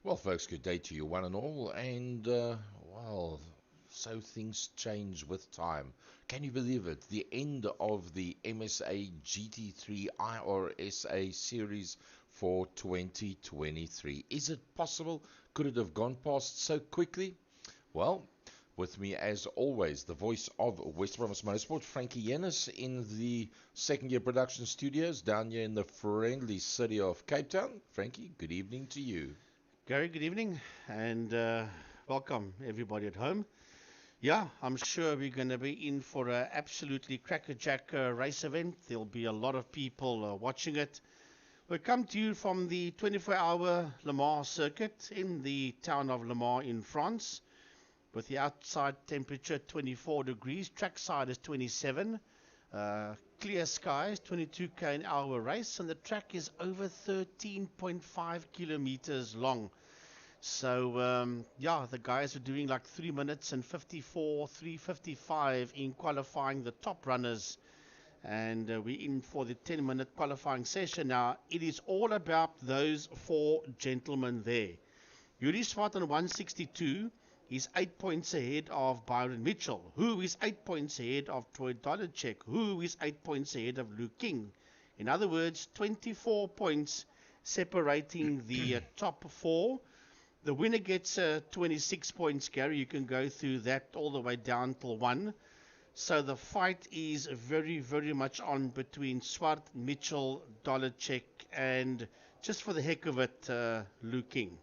Well, folks, good day to you, one and all. And, well, so things change with time. Can you believe it? The end of the MSA GT3 iRSA Series for 2023. Is it possible? Could it have gone past so quickly? Well, with me, as always, the voice of West Province Motorsport, Frankie Yennis, in the second year production studios down here in the friendly city of Cape Town. Frankie, good evening to you. Gary, good evening, and welcome everybody at home. Yeah, I'm sure we're going to be in for an absolutely crackerjack race event. There'll be a lot of people watching it. We come to you from the 24-hour Le Mans circuit in the town of Le Mans in France, with the outside temperature 24 degrees, trackside is 27, clear skies, 22k an hour race, and the track is over 13.5 kilometers long. So, yeah, the guys are doing like 3 minutes and 54, 3:55 in qualifying the top runners. And we're in for the 10-minute qualifying session. Now, it is all about those four gentlemen there. Yuri Swart on 162 is 8 points ahead of Byron Mitchell, who is 8 points ahead of Troy Dolacek, who is 8 points ahead of Luke King. In other words, 24 points separating the top four. The winner gets 26 points, Gary. You can go through that all the way down till 1. So the fight is very, very much on between Swart, Mitchell, Dolacek, and just for the heck of it, Luke King.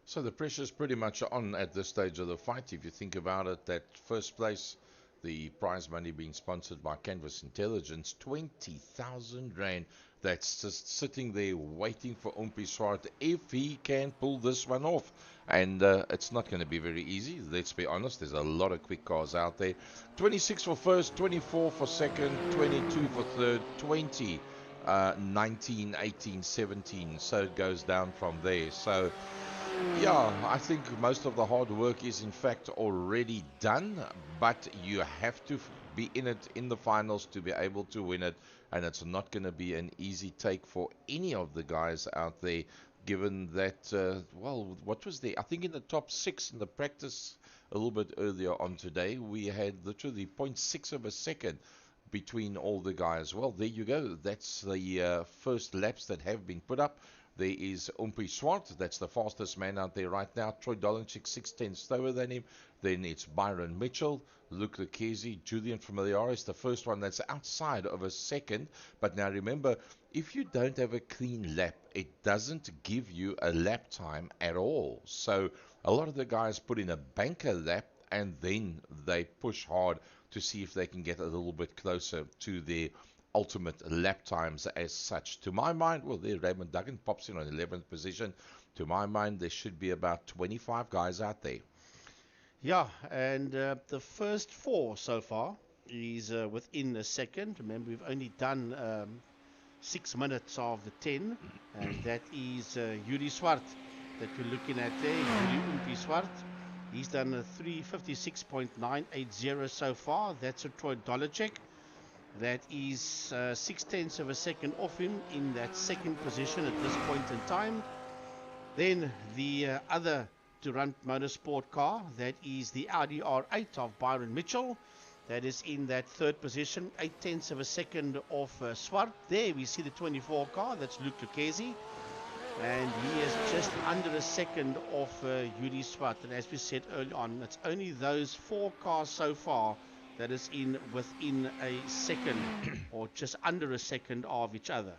So the pressure's pretty much on at this stage of the fight. If you think about it, that first place The prize money being sponsored by Canvas Intelligence, 20,000 Rand. That's just sitting there waiting for Umpi Swart if he can pull this one off. And it's not going to be very easy, let's be honest. There's a lot of quick cars out there. 26 for first, 24 for second, 22 for third, 20, 19, 18, 17. So it goes down from there. So yeah, I think most of the hard work is in fact already done, but you have to be in it in the finals to be able to win it, and it's not going to be an easy take for any of the guys out there, given that, well, what was there? I think in the top 6 in the practice a little bit earlier on today, we had literally 0.6 of a second between all the guys. Well, there you go. That's the first laps that have been put up. There is Umpi Swart, that's the fastest man out there right now. Troy Dolenchik, 6/10 slower than him. Then it's Byron Mitchell, Luke Lucchese, Julian Familiaris, the first one that's outside of a second. But now remember, if you don't have a clean lap, it doesn't give you a lap time at all. So a lot of the guys put in a banker lap and then they push hard to see if they can get a little bit closer to their ultimate lap times as such. To my mind, well, there Raymond Duggan pops in on 11th position. To my mind, there should be about 25 guys out there. Yeah, and the first 4 so far is within a second. Remember, we've only done 6 minutes of the 10, and that is Yuri Swart that you're looking at there, Yuri Umpi Swart. He's done a 356.980 so far. That's a Troy Dolenchik. That is 6/10 of a second off him in that second position at this point in time. Then the other Durant Motorsport car, that is the Audi R8 of Byron Mitchell. That is in that third position, 8/10 of a second off Swart. There we see the 24 car, that's Luke Lucchese. And he is just under a second off Yuri Swart. And as we said earlier on, it's only those 4 cars so far that is within a second or just under a second of each other.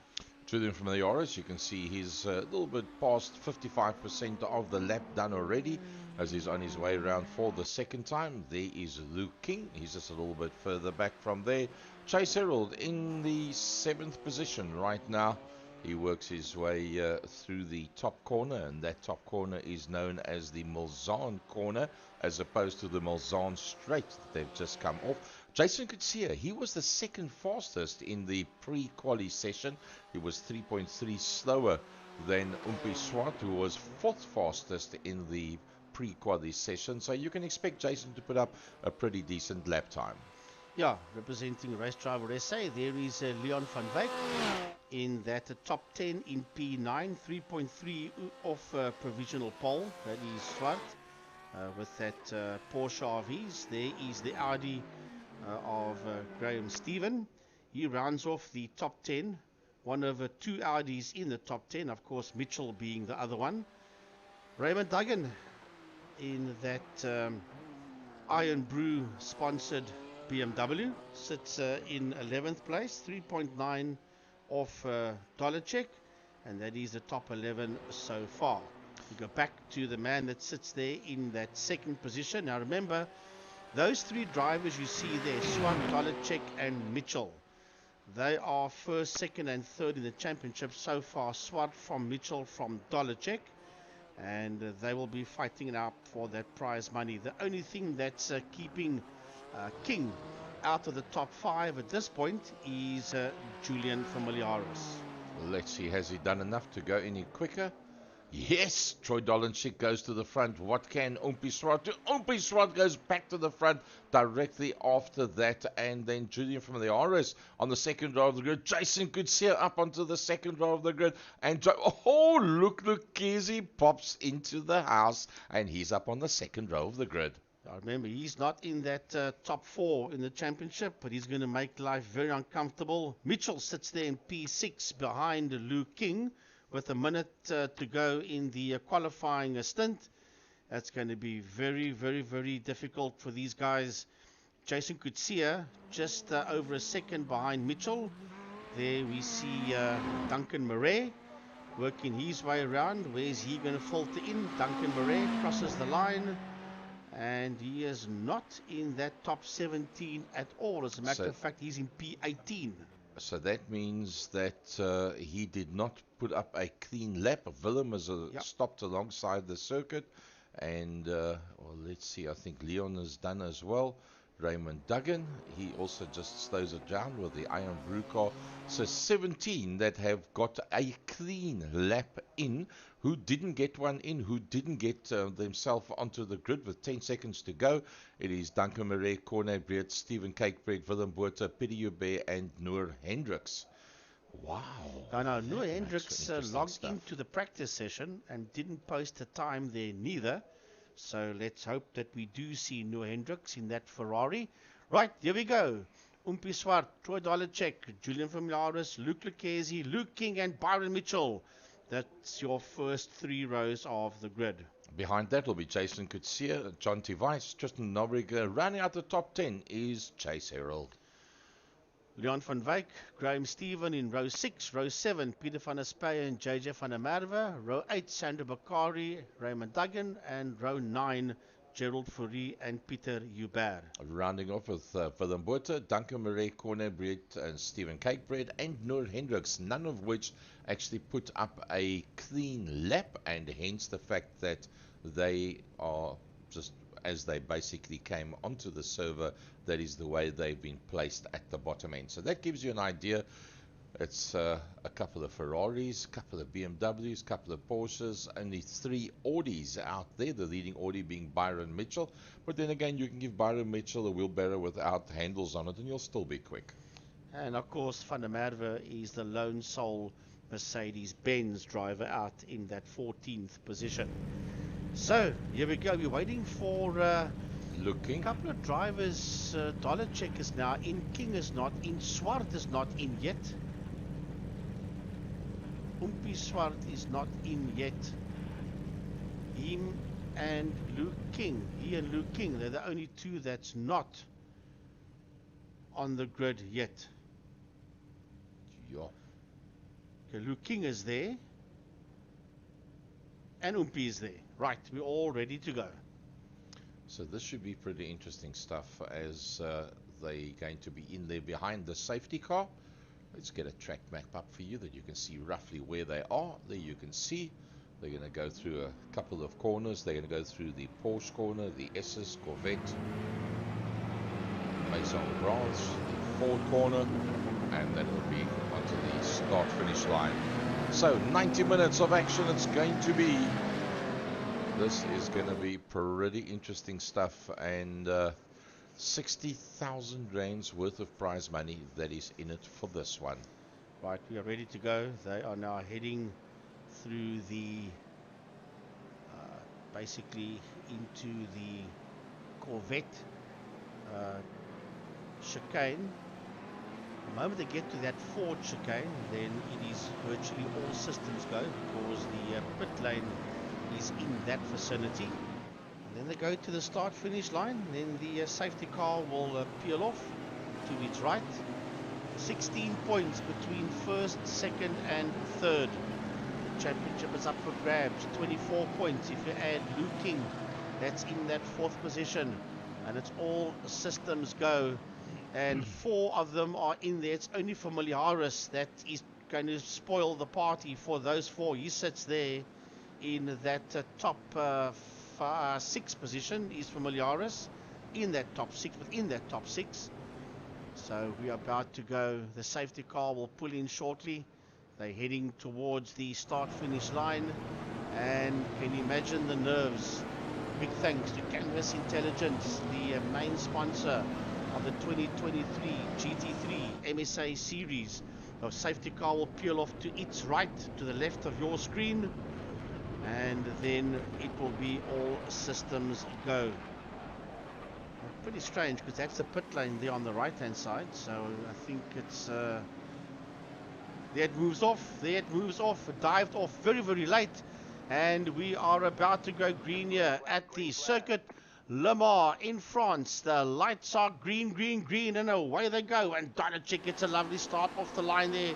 Julian Familiaris, you can see he's a little bit past 55% of the lap done already as he's on his way around for the second time. There is Luke King, he's just a little bit further back from there. Chase Herald in the 7th position right now. He works his way through the top corner, and that top corner is known as the Mulsanne corner as opposed to the Mulsanne Straight that they've just come off. Jason Kutsia, he was the second fastest in the pre-quali session. He was 3.3 slower than Umpi Swart, who was 4th fastest in the pre-quali session. So you can expect Jason to put up a pretty decent lap time. Yeah, representing race driver SA, there is Leon van Wyk in that top 10 in P9, 3.3 off provisional pole. That is Swart with that Porsche RVs. There is the Audi of Graham Stephen. He rounds off the top 10, one over 2 Audis in the top 10, of course Mitchell being the other one. Raymond Duggan in that Iron Brew sponsored BMW sits in 11th place, 3.9 off Dolenchik, and that is the top 11 so far. We go back to the man that sits there in that second position. Now remember, those 3 drivers you see there, Swart, Dolenchik and Mitchell, they are first, second and third in the championship so far. Swart from Mitchell from Dolenchik, and they will be fighting it out for that prize money. The only thing that's keeping King out of the top 5 at this point is Julian Familiaris. Let's see, has he done enough to go any quicker? Yes, Troy Dolenchik goes to the front. What can Umpi Swart do? Umpi Swart goes back to the front directly after that. And then Julian Familiaris on the second row of the grid. Jason Kutsia up onto the second row of the grid. And look, Lucchese pops into the house. And he's up on the second row of the grid. Now remember, he's not in that top 4 in the championship, but he's going to make life very uncomfortable. Mitchell sits there in P6 behind Luke King with a minute to go in the qualifying stint. That's going to be very, very, very difficult for these guys. Jason Kutsia just over a second behind Mitchell. There we see Duncan Murray working his way around. Where's he going to filter in? Duncan Murray crosses the line. and he is not in that top 17 at all. As a matter of fact, he's in P18. So that means that he did not put up a clean lap. Willem has stopped alongside the circuit. And, well, let's see, I think Leon has done as well. Raymond Duggan, he also just slows it down with the Iron Brew car. So 17 that have got a clean lap in, who didn't get one in, who didn't get themselves onto the grid with 10 seconds to go. It is Duncan Murray, Corne Breed, Stephen Kakebreed, Willem Botha, Pieter Joubert, and Noor Hendricks. Wow. I know, Noor Hendricks logged into the practice session and didn't post a time there neither. So let's hope that we do see Noor Hendricks in that Ferrari. Right, here we go. Umpi Swart, Troy Dolacek, Julian Familiaris, Luke Lucchesi, Luke King, and Byron Mitchell. That's your first 3 rows of the grid. Behind that will be Jason Kutsia, John T. Weiss, Tristan Nobrick. Running out the top 10 is Chase Herald. Leon van Wyk, Graham Stephen in row 6, row 7, Peter van der Spey and JJ van der Merwe, row 8, Sandra Bakari, Raymond Duggan, and row 9, Gerald Fourie and Pieter Joubert. Rounding off with Willem Botha, Duncan Murray, Corne Breed, and Stephen Kakebreed, and Noor Hendricks, none of which actually put up a clean lap, and hence the fact that they are just, as they basically came onto the server, that is the way they've been placed at the bottom end. So that gives you an idea. It's a couple of Ferraris, a couple of BMWs, a couple of Porsches, only 3 Audis out there, the leading Audi being Byron Mitchell. But then again, you can give Byron Mitchell a wheelbarrow without handles on it and you'll still be quick. And of course, Van der Merwe is the lone sole Mercedes-Benz driver out in that 14th position. So here we go. We're waiting for looking a couple of drivers. Dolacek is now in, King is not in, Swart is not in yet. Umpi Swart is not in yet. Him and Luke King. He and Luke King, they're the only 2 that's not on the grid yet. Yeah. Okay, Luke King is there. And Umpi is there. Right, we're all ready to go. So this should be pretty interesting stuff as they're going to be in there behind the safety car. Let's get a track map up for you that you can see roughly where they are. There you can see they're going to go through a couple of corners. They're going to go through the Porsche corner, the SS, Corvette, Maison Branch, the Ford corner, and then it'll be onto the start-finish line. So 90 minutes of action it's going to be. This is going to be pretty interesting stuff, and 60,000 rands worth of prize money that is in it for this one. Right, we are ready to go. They are now heading through the basically into the Corvette chicane. The moment they get to that Ford chicane, then it is virtually all systems go, because the pit lane is in that vicinity. And then they go to the start finish line, then the safety car will peel off to its right. 16 points between first, second and third. The championship is up for grabs. 24 points if you add Luke King, that's in that 4th position, and it's all systems go, and 4 of them are in there. It's only Familiaris that is going to spoil the party for those 4. He sits there in that top 6 position. Is Familiaris in that top 6, within that top 6. So we are about to go. The safety car will pull in shortly. They're heading towards the start-finish line, and can you imagine the nerves? Big thanks to Canvas Intelligence, the main sponsor of the 2023 GT3 MSA Series. The safety car will peel off to its right, to the left of your screen, and then it will be all systems go. Pretty strange, because that's the pit lane there on the right hand side, so I think it's there it moves off, it dived off very late, and we are about to go green here at the Circuit Le Mans in France. The lights are green, and away they go, and Dolacek gets a lovely start off the line there.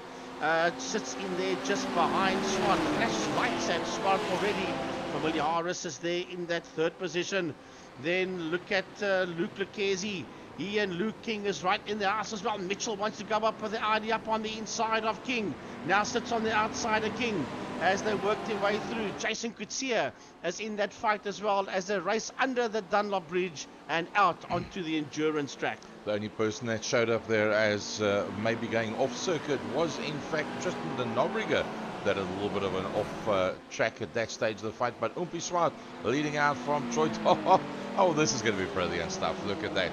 Sits in there just behind Swart. Flash lights at Swart already. Familiaris is there in that 3rd position. Then look at Luke Lucchesi. He and Luke King is right in the house as well. Mitchell wants to go up with the ID up on the inside of King. Now sits on the outside of King as they work their way through. Jason Kutsia is in that fight as well as they race under the Dunlop Bridge and out onto the endurance track. The only person that showed up there as maybe going off circuit was in fact Tristan de Nobrega. That a little bit of an off track at that stage of the fight, but Umpi Swart leading out from Troy. Oh, this is going to be brilliant stuff. Look at that.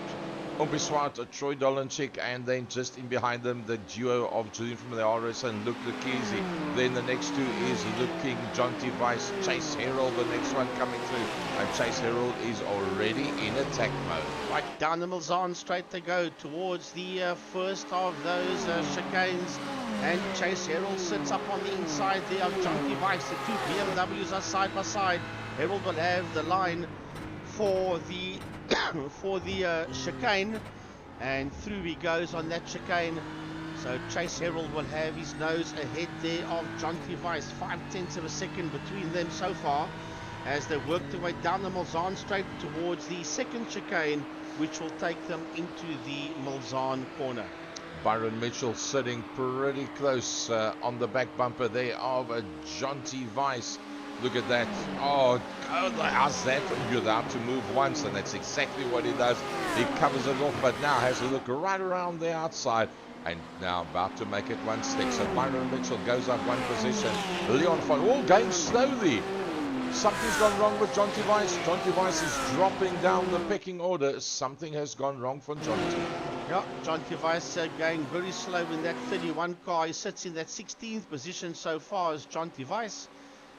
Umpi Swart, Troy Dolanchik, and then just in behind them, the duo of Julian from the iRSA and Luke Lucchesi. Then the next two is Luke King, John T. Weiss, Chase Herald, the next one coming through. And Chase Herald is already in attack mode. Right down the Mulsanne straight they go towards the first of those chicanes. And Chase Herald sits up on the inside there of John T. Weiss. The two BMWs are side by side. Herald will have the line for the for the chicane, and through he goes on that chicane. So Chase Herald will have his nose ahead there of John T. Weiss. 5/10 of a second between them so far as they work their way down the Mulsanne straight towards the second chicane, which will take them into the Mulsanne corner. Byron Mitchell sitting pretty close on the back bumper there of John T. Weiss. Look at that. Oh, how's that? You're allowed to move once, and that's exactly what he does. He covers it off, but now has a look right around the outside, and now about to make it one stick. So Byron Mitchell goes up one position. Leon Van all going slowly. Something's gone wrong with John T. Weiss. John T. Weiss is dropping down the pecking order. Something has gone wrong for John T. Yeah, John T. Weiss going very slow in that 31 car. He sits in that 16th position so far as John T. Weiss.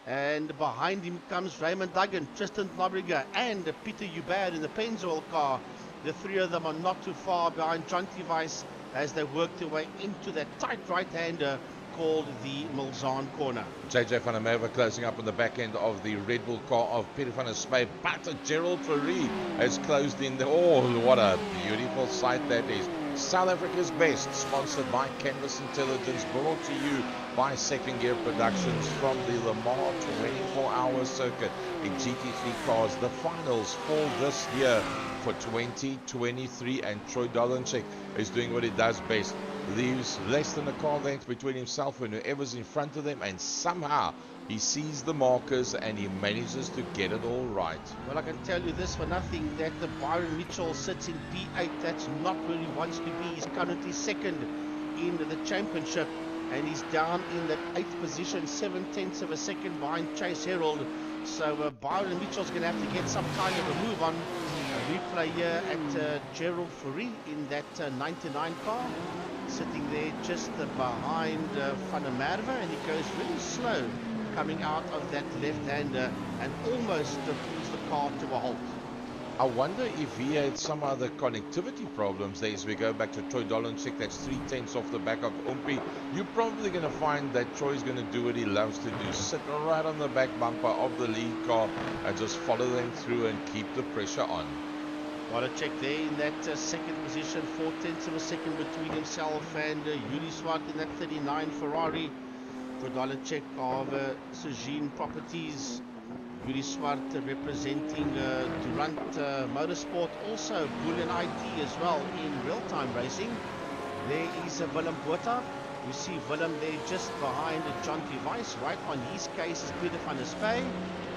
And behind him comes Raymond Duggan, Tristan Nobrega, and Peter Hubert in the Pennzoil car. The three of them are not too far behind John T. Weiss as they work their way into that tight right-hander called the Mulsanne corner. JJ van der Merwe closing up on the back end of the Red Bull car of Peter van der Spey, but Gerald Fourie has closed in there. Oh, what a beautiful sight that is. South Africa's best, sponsored by Canvas Intelligence, brought to you by Second Gear Productions from the Le Mans 24-hour circuit in GT3 cars. The finals for this year for 2023, and Troy Dolanchik is doing what he does best. Leaves less than a car length between himself and whoever's in front of them, and somehow he sees the markers and he manages to get it all right. Well, I can tell you this for nothing, that the Byron Mitchell sits in P8. That's not where he wants to be. He's currently second in the championship, and he's down in that 8th position, 7/10 of a second behind Chase Herald. So Byron Mitchell's going to have to get some kind of a move on. A replay here at Gerald Fourie in that 99 car, sitting there just behind Van der Merwe, and he goes really slow coming out of that left-hander and almost pulls the car to a halt. I wonder if he had some other connectivity problems there as we go back to Troy Dolanchik. That's 3/10 off the back of Umpi. You're probably going to find that Troy's going to do what he loves to do, sit right on the back bumper of the lead car and just follow them through and keep the pressure on. Dolanchik there in that second position, 4/10 of a second between himself and Yuri Swart in that 39 Ferrari. For Dolanchik of Sujin Properties, Yuri Swart representing Durant Motorsport, also Bullion IT as well in real-time racing. There is Willem Botha. You see Willem there just behind John T. Weiss. Right on his case is Peter van der Spey,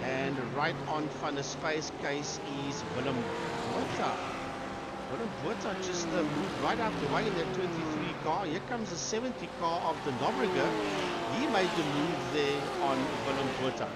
and right on van der Spey's case is Willem Botha. Willem Botha just moved right out the way in that 23 car. Here comes the 70 car of the Nobrega. He made the move there on Willem Botha.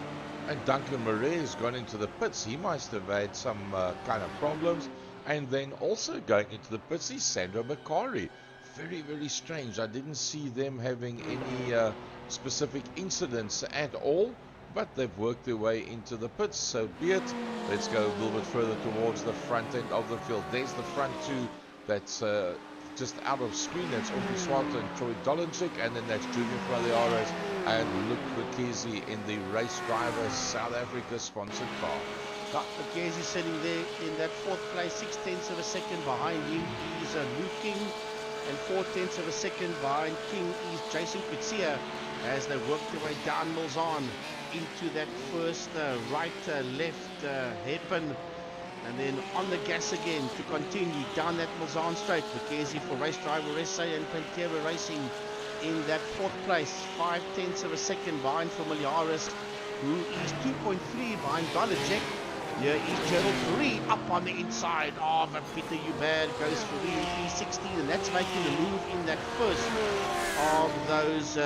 And Duncan Murray has gone into the pits. He must have had some kind of problems. And then also going into the pits is Sandra Macari. Very, very strange. I didn't see them having any specific incidents at all, but they've worked their way into the pits, so be it. Let's go a little bit further towards the front end of the field. There's the front two that's just out of screen. That's Umpi Swart and Troy Dolanchik, and then that's Julian from the RS and Luke Lucchesi in the Race Driver South Africa sponsored car. Lucchesi sitting there in that 4th place, 6/10 of a second behind him is Luke King, and 4/10 of a second behind King is Jason Kutsia as they work their way down Mulsanne into that first right-left hairpin. And then on the gas again to continue down that Mulsanne Straight. Lucchese for race driver RSA and Pantera Racing in that fourth place. 5/10 of a second behind Familiaris, who is 2.3 behind Dollarcheck. Here is Gerald Ferree up on the inside of Peter Hubert. Goes Ferree in 316, and that's making the move in that first of those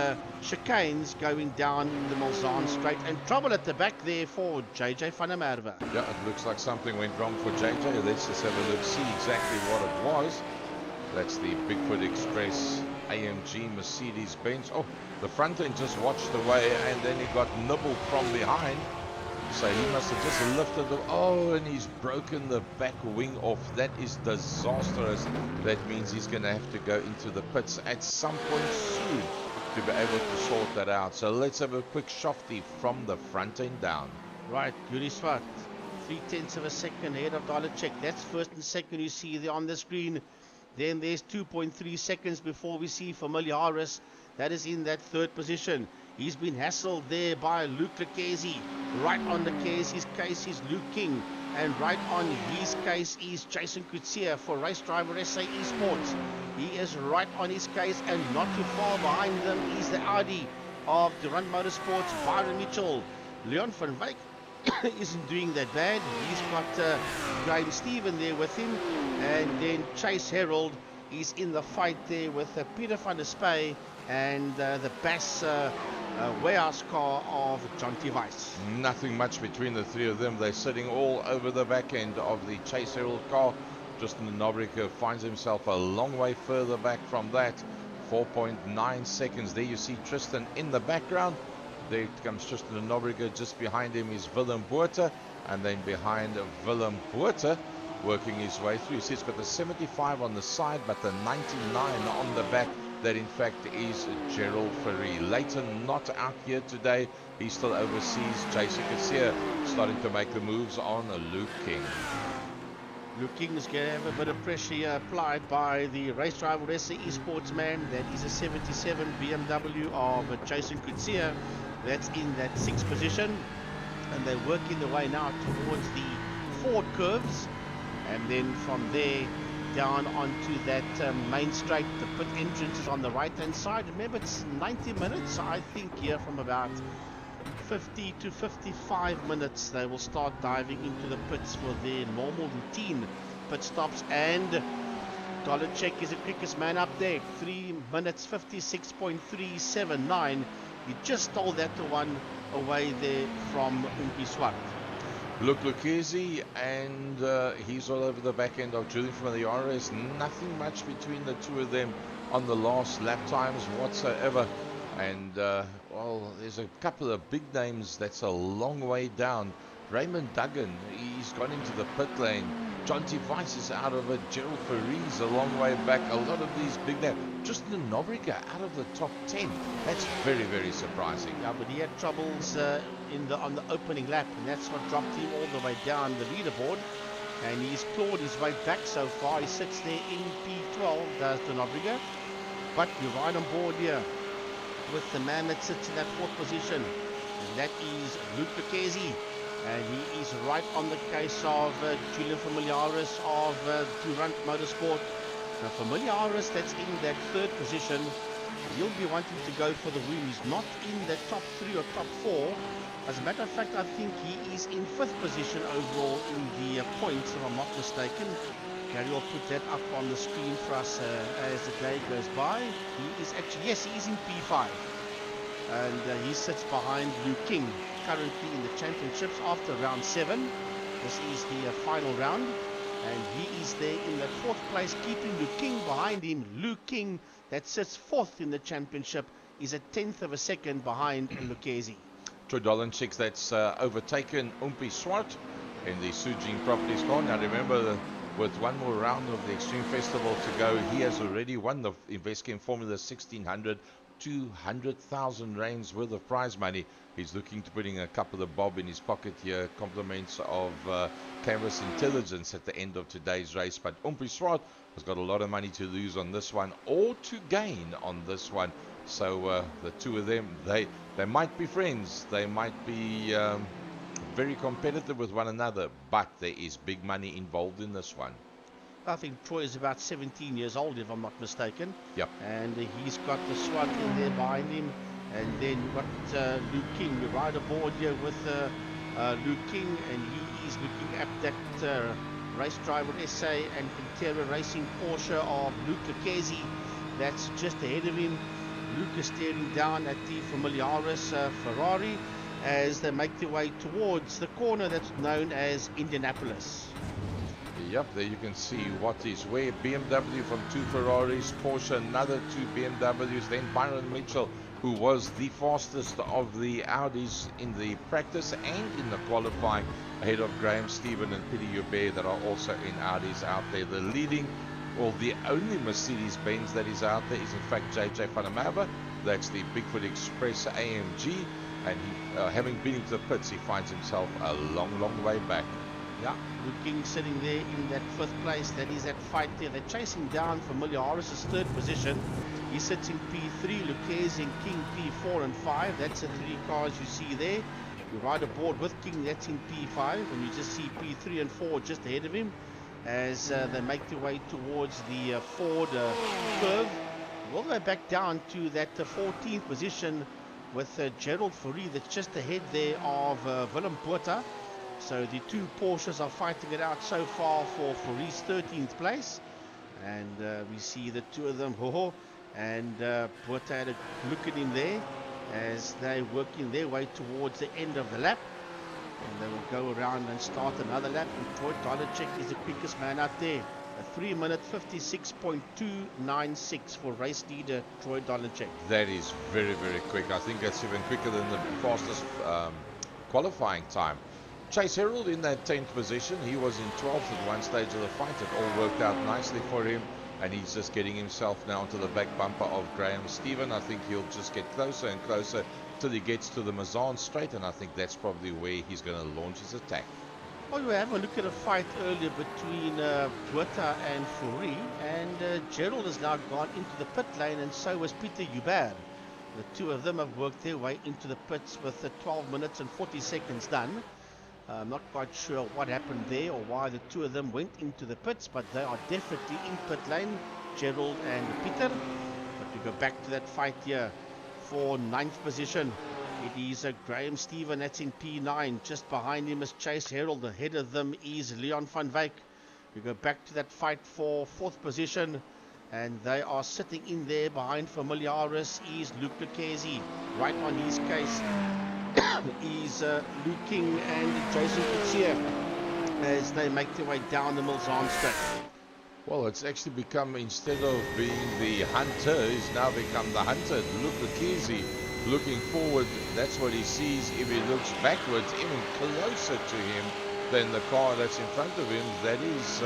chicanes going down the Mulsanne Straight. And trouble at the back there for JJ van der Merwe. Yeah, it looks like something went wrong for JJ. Let's just have a look, see exactly what it was. That's the Bigfoot Express AMG Mercedes-Benz. Oh, the front end just watched away, and then he got nibbled from behind. So he must have just lifted the... Oh, and he's broken the back wing off. That is disastrous. That means he's going to have to go into the pits at some point soon to be able to sort that out. So let's have a quick shofty from the front end down. Right, Yuri Swart, 3/10 of a second ahead of Dollarcheck. That's first and second you see there on the screen. Then there's 2.3 seconds before we see Familiaris. That is in that third position. He's been hassled there by Luke Lucchese. Right on Lucchese's case is Luke King. And right on his case is Jason Coetzee for race driver SA Esports. He is right on his case, and not too far behind them is the Audi of Dunlop Motorsports, Byron Mitchell. Leon van Wyk isn't doing that bad. He's got Graham Stephen there with him. And then Chase Harold is in the fight there with Peter van der Spey and the Bass warehouse car of John T. Weiss. Nothing much between the three of them. They're sitting all over the back end of the Chase Herald car. Justin Nobrika finds himself a long way further back from that. 4.9 seconds. There you see Tristan in the background. There comes Tristan Nobrika. Just behind him is Willem Botha. And then behind Willem Botha, working his way through. You see, it's got the 75 on the side, but the 99 on the back. That in fact is Gerald Ferree. Leighton not out here today. He still oversees Jason Coetzee, starting to make the moves on Luke King. Luke King is going to have a bit of pressure here applied by the race driver SA Esports man. That is a 77 BMW of Jason Coetzee. That's in that sixth position. And they're working their way now towards the Ford Curves. And then from there down onto that main straight. The pit entrance is on the right hand side. Remember, it's 90 minutes. I think here from about 50 to 55 minutes they will start diving into the pits for their normal routine pit stops. And Dollarcheck is the quickest man up there, 3 minutes 56.379. He just stole that one away there from Umpi Swart. Luke Lucchese, and he's all over the back end of Julian Familiaris. Nothing much between the two of them on the last lap times whatsoever. And, well, there's a couple of big names that's a long way down. Raymond Duggan, he's gone into the pit lane. John T. Weiss is out of it. Gerald Ferree's a long way back. A lot of these big names. Justin Nobrika out of the top 10. That's very, very surprising. Yeah, but he had troubles on the opening lap, and that's what dropped him all the way down the leaderboard. And he's clawed his way back so far. He sits there in P12, does the Nobrika. But you're right on board here with the man that sits in that fourth position, and that is Luke Lucchese. And he is right on the case of Julian Familiaris of Dunlop Motorsport. Now Familiaris, that's in that third position. He'll be wanting to go for the win. He's not in the top 3 or top 4. As a matter of fact, I think he is in 5th position overall in the points, if I'm not mistaken. Gary will put that up on the screen for us as the day goes by. He is actually, yes, he is in P5. And he sits behind Luke King, currently in the championships after round 7. This is the final round, and he is there in the 4th place, keeping Luke King behind him. Luke King, that sits 4th in the championship, is a 10th of a second behind Lucchese. Troy Dolanchik, that's overtaken Umpi Swart in the Sujing Properties car. Now remember, with one more round of the Extreme Festival to go, he has already won the InvestGame Formula 1600. 200,000 rands worth of prize money. He's looking to putting a couple of bob in his pocket here, compliments of Canvas Intelligence at the end of today's race. But Umpi Swart has got a lot of money to lose on this one, or to gain on this one. So the two of them, they might be friends, they might be very competitive with one another, but there is big money involved in this one. I think Troy is about 17 years old, if I'm not mistaken. Yep. And he's got the SWAT in there behind him. And then you've got Luke King. We ride aboard here with Luke King, and he is looking at that race driver SA and Pantera Racing Porsche of Luke Lucchesi. That's just ahead of him. Luke is staring down at the Familiaris Ferrari as they make their way towards the corner that's known as Indianapolis. Yep, there you can see what is where. BMW from 2 Ferraris, Porsche another 2 BMWs, then Byron Mitchell, who was the fastest of the Audis in the practice and in the qualifying, ahead of Graham Stephen and Peter Hubert that are also in Audis out there. The leading, well, the only Mercedes-Benz that is out there is in fact JJ van der Merwe. That's the Bigfoot Express AMG, and he, having been into the pits, he finds himself a long way back. Yeah, Luke King sitting there in that 5th place. That is that fight there. They're chasing down Familiaris' 3rd position. He sits in P3, Lucchesi and King P4 and 5. That's the 3 cars you see there. You ride aboard with King, that's in P5, and you just see P3 and 4 just ahead of him as they make their way towards the Ford Curve. We'll go back down to that 14th position with Gerald Fourie that's just ahead there of Willem Botha. So the 2 Porsches are fighting it out so far for Fourie's 13th place. And we see the 2 of them, and Botha had a look at him there as they're working their way towards the end of the lap. And they will go around and start another lap. And Troy Dolacek is the quickest man out there. A 3-minute 56.296 for race leader Troy Dolacek. That is very quick. I think that's even quicker than the fastest qualifying time. Chase Herald in that 10th position. He was in 12th at one stage of the fight. It all worked out nicely for him, and he's just getting himself now to the back bumper of Graham Stephen. I think he'll just get closer and closer till he gets to the Mulsanne Straight, and I think that's probably where he's going to launch his attack. Well, we have a look at a fight earlier between Botha and Fourie, and Gerald has now gone into the pit lane, and so has Peter Hubert. The 2 of them have worked their way into the pits with 12 minutes and 40 seconds done. I'm not quite sure what happened there or why the 2 of them went into the pits, but they are definitely in pit lane, Gerald and Peter. But we go back to that fight here for 9th position. It is Graham Stephen, that's in P9. Just behind him is Chase Herald. Ahead of them is Leon van Wyk. We go back to that fight for 4th position, and they are sitting in there behind Familiaris is Luke Lucchesi. Right on his case is Luke King and Jason Kutsia as they make their way down the Mulsanne Straight. Well, it's actually become, instead of being the hunter, he's now become the hunter. Luke Lucchesi looking forward, that's what he sees. If he looks backwards, even closer to him than the car that's in front of him, that is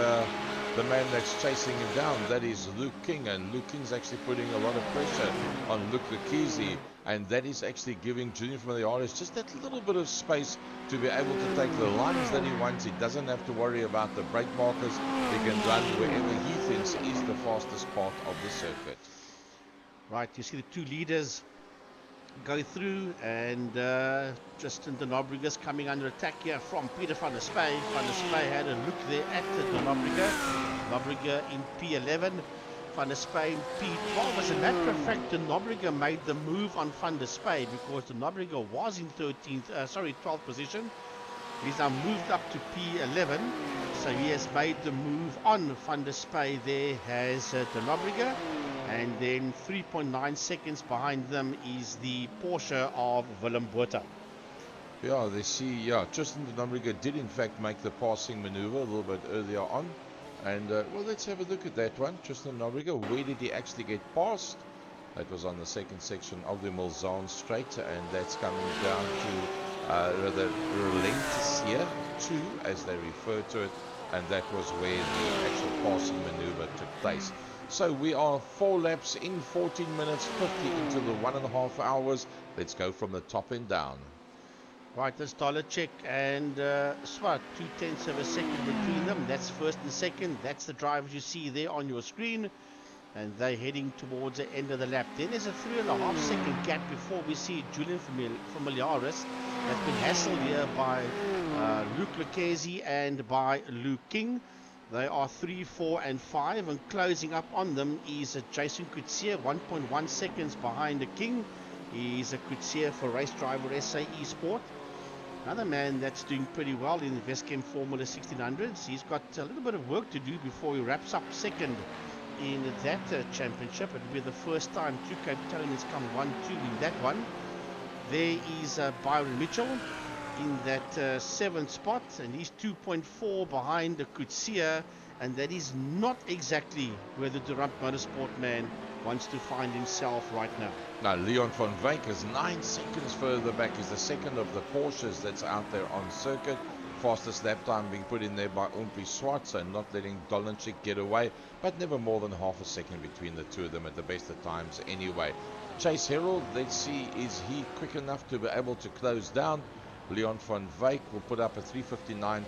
the man that's chasing him down. That is Luke King, and Luke King's actually putting a lot of pressure on Luke Lucchesi, and that is actually giving Junior Familiaris just that little bit of space to be able to take the lines that he wants. He doesn't have to worry about the brake markers. He can run wherever he thinks is the fastest part of the circuit. Right, you see the 2 leaders go through, and Justin de Nobrigue's coming under attack here from Peter van der Spey. Van der Spey had a look there at the de Nobrige in P11, Van der Spey in P12. As a matter of fact, de Nobrige made the move on Van der Spey because de Nobrige was in 12th position. He's now moved up to P11, so he has made the move on Van der Spey. There has de Nobrige. And then 3.9 seconds behind them is the Porsche of Willem Botha. Yeah, they see, Tristan de Nobrige did in fact make the passing maneuver a little bit earlier on. And, well, let's have a look at that one. Tristan de Nobrige, where did he actually get past? That was on the 2nd section of the Mulsanne Straight, and that's coming down to the Relentis 2, as they refer to it. And that was where the actual passing maneuver took place. So we are 4 laps in, 14 minutes 50 into the 1.5 hours. Let's go from the top end down. Right, there's Dolacek and Swart, 0.2 of a second between them. That's 1st and 2nd. That's the drivers you see there on your screen. and they're heading towards the end of the lap. Then there's a 3.5 second gap before we see Julian Familiaris that's been hassled here by Luke Lucchese and by Luke King. They are 3, 4, and 5, and closing up on them is Jason Coetzee, 1.1 seconds behind the King. He's a Coetzee for race driver SA Esport. Another man that's doing pretty well in the Vescam Formula 1600s. He's got a little bit of work to do before he wraps up second in that championship. It will be the first time two Cape Townians come 1-2 in that one. There is Byron Mitchell in that 7th spot, and he's 2.4 behind the Coetzee, and that is not exactly where the Dunlop Motorsport man wants to find himself right now. Now, Leon van Wyk is 9 seconds further back. He's the second of the Porsches that's out there on circuit. Fastest lap time being put in there by Umpi Swart, so not letting Dolanchik get away, but never more than half a second between the two of them at the best of times anyway. Chase Herald, let's see, is he quick enough to be able to close down? Leon van Wyk will put up a 359.5,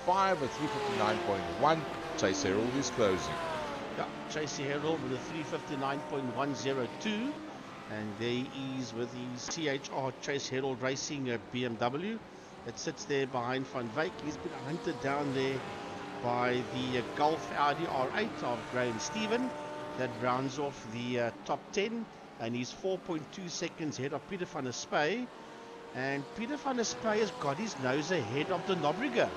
a 359.1. Chase Herald is closing. Yeah, Chase Herald with a 359.102, and there he is with his CHR Chase Herald Racing BMW. It sits there behind Van Wyk. He's been hunted down there by the Golf Audi R8 of Graham Stephen. That rounds off the top 10, and he's 4.2 seconds ahead of Peter van der Spey. And Peter van der Spey has got his nose ahead of De Nobrega.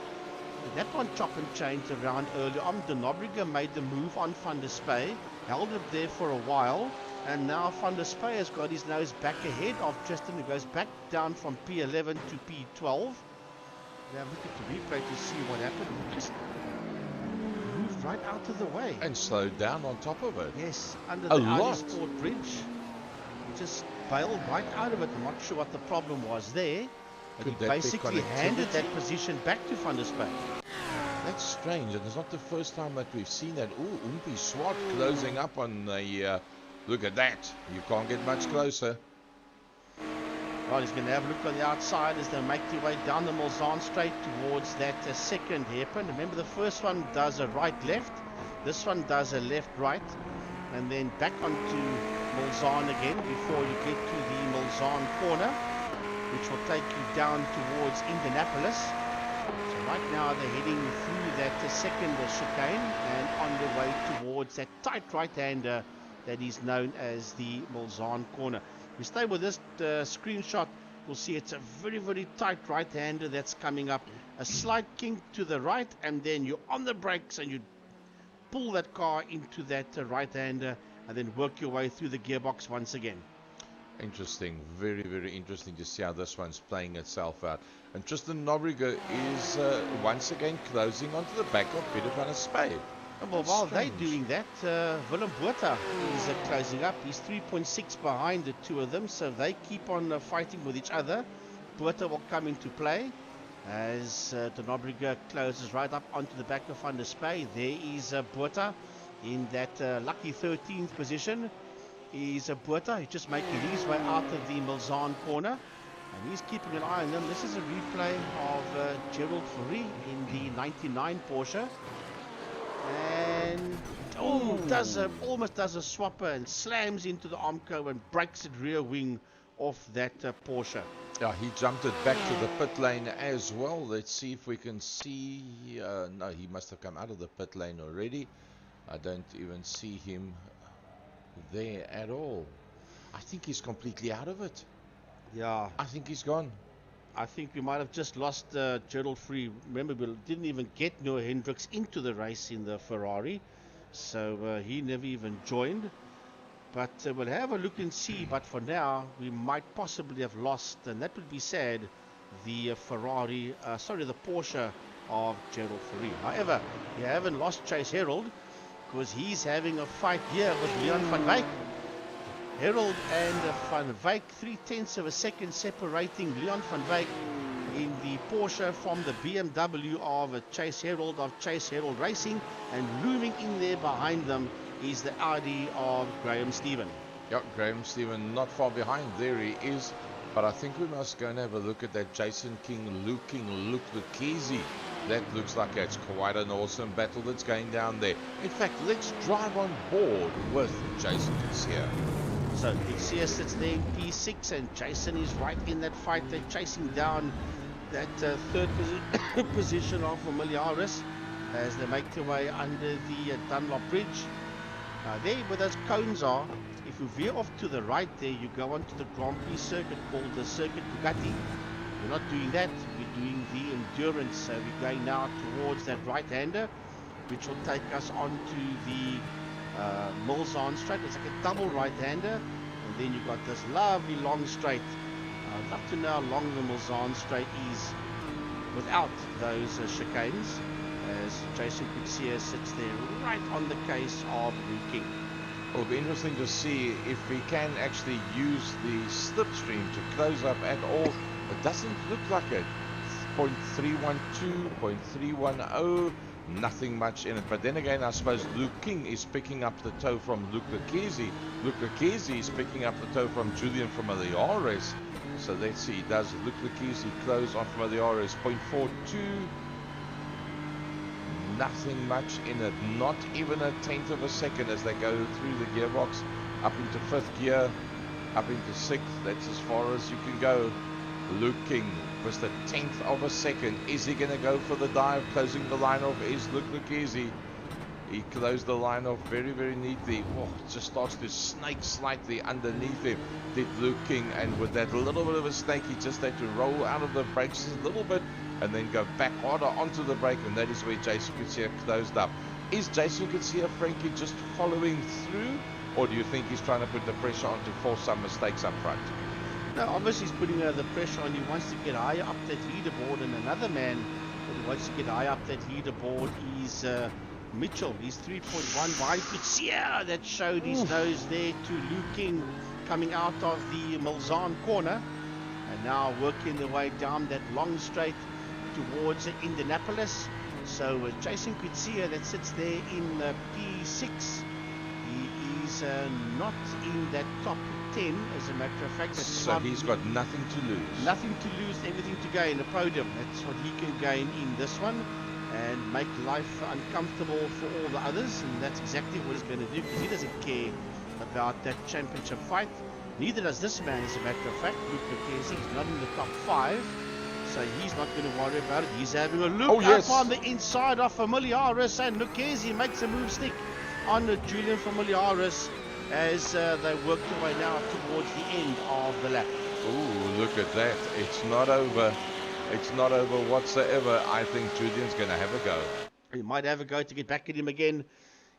That one chop and changed around early on. De Nobrega made the move on Van der Spey, held it there for a while, and now Van der Spey has got his nose back ahead of Tristan, who goes back down from P11 to P12. Now look at the replay to see what happened. He just moved right out of the way. And slowed down on top of it. Yes, under the Audi Sport Bridge. He just bailed right out of it. I'm not sure what the problem was there. But he basically handed that position back to Van der Spey. That's strange, and it's not the first time that we've seen that. Ooh, Umpi Swart closing up on the... look at that. You can't get much closer. Well, he's going to have a look on the outside as they make their way down the Mulsanne straight towards that second hairpin. Remember, the first one does a right-left. This one does a left-right. And then back onto Mulsanne again before you get to the Mulsanne corner, which will take you down towards Indianapolis. So right now they're heading through that second chicane and on the way towards that tight right-hander that is known as the Mulsanne corner. If you stay with this screenshot, you'll see it's a very, very tight right-hander that's coming up. A slight kink to the right, and then you're on the brakes and you pull that car into that right-hander and then work your way through the gearbox once again. Interesting, very, very interesting to see how this one's playing itself out. And Tristan Nobrega is once again closing onto the back of Peter van der Spey. Well, while they're doing that, Willem Botha is closing up. He's 3.6 behind the two of them, so they keep on fighting with each other. Botha will come into play as De Nobrega closes right up onto the back of Van der Spey. There is Botha in that lucky 13th position. Is Botha. He's just making his way out of the Mulsanne corner, and he's keeping an eye on them. This is a replay of Gerald Fourie in the 99 Porsche. And almost does a swapper and slams into the Armco and breaks the rear wing off that Porsche. Yeah, he jumped it back to the pit lane as well. Let's see if we can see. No, he must have come out of the pit lane already. I don't even see him there at all. I think he's completely out of it. Yeah, I think he's gone. I think we might have just lost Gerald Fourie. Remember, we didn't even get Noah Hendricks into the race in the Ferrari, so he never even joined. But we'll have a look and see. But for now, we might possibly have lost, and that would be sad, the the Porsche of Gerald Fourie. However, you haven't lost Chase Herald, because he's having a fight here with Leon van Wyk. Herald and Van Wyk, 0.3 of a second separating Leon van Wyk in the Porsche from the BMW of Chase Herald of Chase Herald Racing, and looming in there behind them is the Audi of Graham Stephen. Yep, Graham Stephen not far behind. There he is. But I think we must go and have a look at that Jason King, Luke Lucchese That looks like it's quite an awesome battle that's going down there. In fact, let's drive on board with Jason Garcia. So Garcia sits there in P6 and Jason is right in that fight. They're chasing down that third position of Familiaris as they make their way under the Dunlop Bridge. There where those cones are, if you veer off to the right there, you go onto the Grand Prix circuit called the Circuit Bugatti. We're not doing that, we're doing the Endurance. So we're going now towards that right-hander, which will take us onto the Mulsanne Straight. It's like a double right-hander, and then you've got this lovely long straight. I'd love to know how long the Mulsanne Straight is without those chicanes, as Jason Garcia sits there right on the case of Luke King. It'll be interesting to see if we can actually use the slipstream to close up at all. It doesn't look like it. 0.312, 0.310, nothing much in it. But then again, I suppose Luke King is picking up the toe from Luke Lucchese. Luke Lucchese is picking up the toe from Julian from iRSA. So let's see, does Luke Lucchese close on from iRSA? 0.42. Nothing much in it, not even a tenth of a second as they go through the gearbox up into fifth gear, up into sixth. That's as far as you can go. Luke King, just a tenth of a second. Is he going to go for the dive? Closing the line off is Luke Lucchese. He closed the line off very, very neatly. Oh, just starts to snake slightly underneath him, did Luke King, and with that little bit of a snake, he just had to roll out of the brakes a little bit and then go back harder onto the brake, and that is where Jason Garcia closed up. Is Jason Garcia, Frankie, just following through, or do you think he's trying to put the pressure on to force some mistakes up front? No, obviously he's putting the pressure on. He wants to get higher up that leaderboard, and another man that wants to get higher up that leaderboard is Mitchell. He's 3.1 wide. Garcia that showed his nose there to Luke King coming out of the Mulsanne corner, and now working their way down that long straight towards Indianapolis. So Jason Garcia that sits there in P6, he is not in that top 10 as a matter of fact. So he's got nothing to lose. Nothing to lose, everything to gain. A podium, that's what he can gain in this one, and make life uncomfortable for all the others, and that's exactly what he's going to do, because he doesn't care about that championship fight. Neither does this man, as a matter of fact. Luke Lucchese, he's not in the top 5. So he's not going to worry about it. He's having a look up on the inside of Familiaris, and Lucchese makes a move stick on Julian Familiaris as they work their way now towards the end of the lap. Ooh, look at that. It's not over. It's not over whatsoever. I think Julian's going to have a go. He might have a go to get back at him again,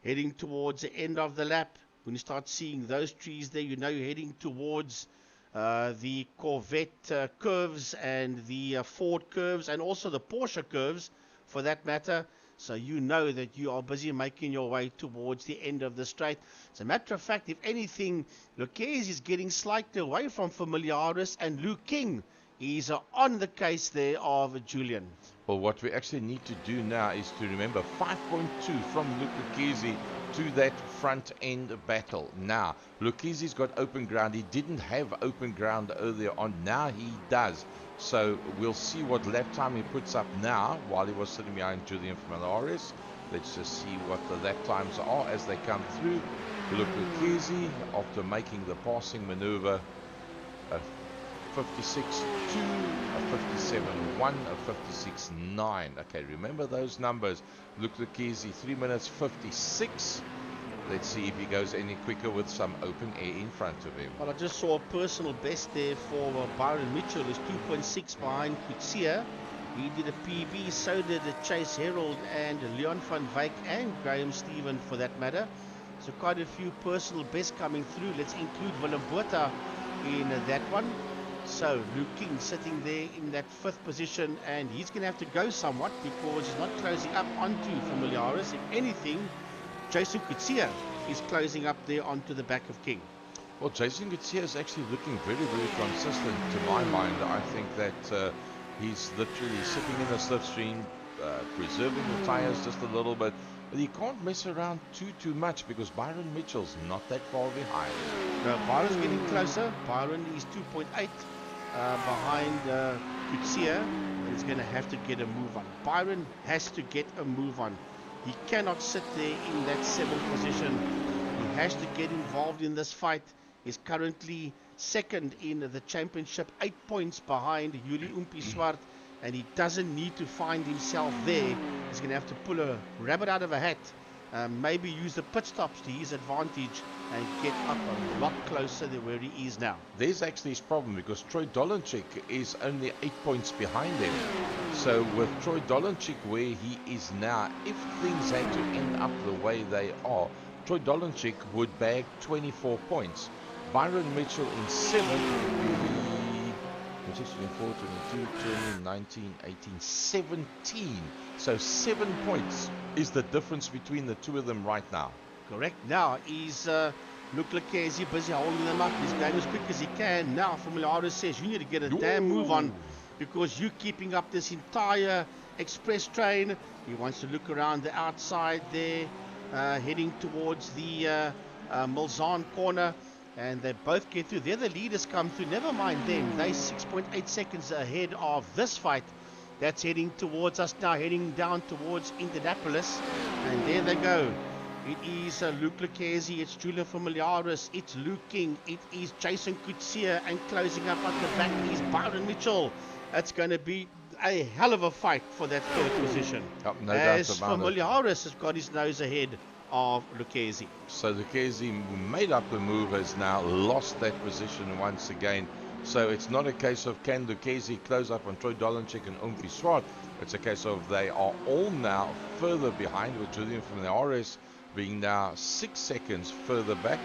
heading towards the end of the lap. When you start seeing those trees there, you know you're heading towards the Corvette curves and the Ford curves, and also the Porsche curves for that matter. So you know that you are busy making your way towards the end of the straight. As a matter of fact, if anything, Lucchese is getting slightly away from Familiaris, and Luke King is on the case there of Julian. Well, what we actually need to do now is to remember 5.2 from Luke Lucchese to that front end battle. Now, Lucchese's got open ground. He didn't have open ground earlier on. Now he does. So we'll see what lap time he puts up now while he was sitting behind Julian from iRSA. Let's just see what the lap times are as they come through. Luke Lucchese, after making the passing maneuver, a 56.2, a 57.1, a 56.9. Okay, remember those numbers. Luke Lucchese, 3 minutes 56. Let's see if he goes any quicker with some open air in front of him. Well, I just saw a personal best there for Byron Mitchell. Is 2.6 behind Kutsia. He did a PB, so did Chase Herald and Leon van Wyk and Graham Stephen for that matter. So quite a few personal bests coming through. Let's include Willem Botha in that one. So Luke King sitting there in that 5th position, and he's going to have to go somewhat because he's not closing up onto Familiaris. If anything, Jason Garcia is closing up there onto the back of King. Well, Jason Garcia is actually looking very, very consistent to my mind. I think that he's literally sitting in the slipstream, preserving the tires just a little bit. But he can't mess around too much because Byron Mitchell's not that far behind. No, Byron's getting closer. Byron is 2.8 behind Kutsia, and he's going to have to get a move on. Byron has to get a move on. He cannot sit there in that 7th position. He has to get involved in this fight. He's currently second in the championship, 8 points behind Yuri Umpiswart, and he doesn't need to find himself there. He's going to have to pull a rabbit out of a hat, maybe use the pit stops to his advantage and get up a lot closer than where he is now. There's actually his problem, because Troy Dolanchik is only 8 points behind him. So with Troy Dolanchik where he is now, if things had to end up the way they are, Troy Dolanchik would bag 24 points. Byron Mitchell in 7th would be 24, 22, 20, 19, 18, 17. So 7 points is the difference between the two of them right now. Correct. Now he's look like he's busy holding them up. He's going as quick as he can. Now Formula says you need to get a damn move on, because you're keeping up this entire express train. He wants to look around the outside there, heading towards the Mulsanne corner, and they both get through. The other leaders come through. Never mind them. They 6.8 seconds ahead of this fight. That's heading towards us now, heading down towards Indianapolis, and there they go. It is Luke Lucchesi, it's Julian Familiaris, it's Luke King, it is Jason Kutsia, and closing up at the back is Byron Mitchell. It's going to be a hell of a fight for that 3rd position. Oh, no as doubt about Familiaris has got his nose ahead of Lucchesi. So Lucchesi, who made up the move, has now lost that position once again. So it's not a case of can Lucchesi close up on Troy Dolanchik and Umfi Swart. It's a case of they are all now further behind, with Julian Familiaris being now 6 seconds further back.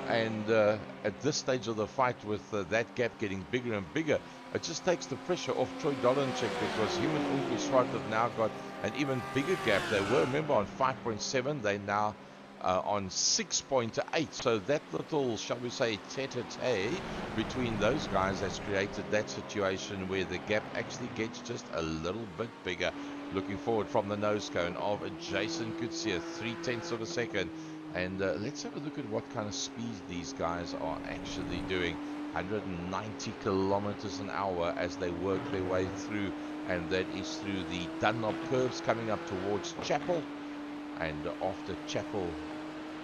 And at this stage of the fight, with that gap getting bigger and bigger, it just takes the pressure off Troy Dolanchik, because him and Umfi Swart have now got an even bigger gap. They were, remember, on 5.7. They now on 6.8. So that little, shall we say, tete-a-tete between those guys has created that situation where the gap actually gets just a little bit bigger. Looking forward from the nose cone of Jason Kutsia, 0.3 of a second. And let's have a look at what kind of speed these guys are actually doing. 190 kilometers an hour as they work their way through, and that is through the Dunlop Curves coming up towards Chapel. And after Chapel,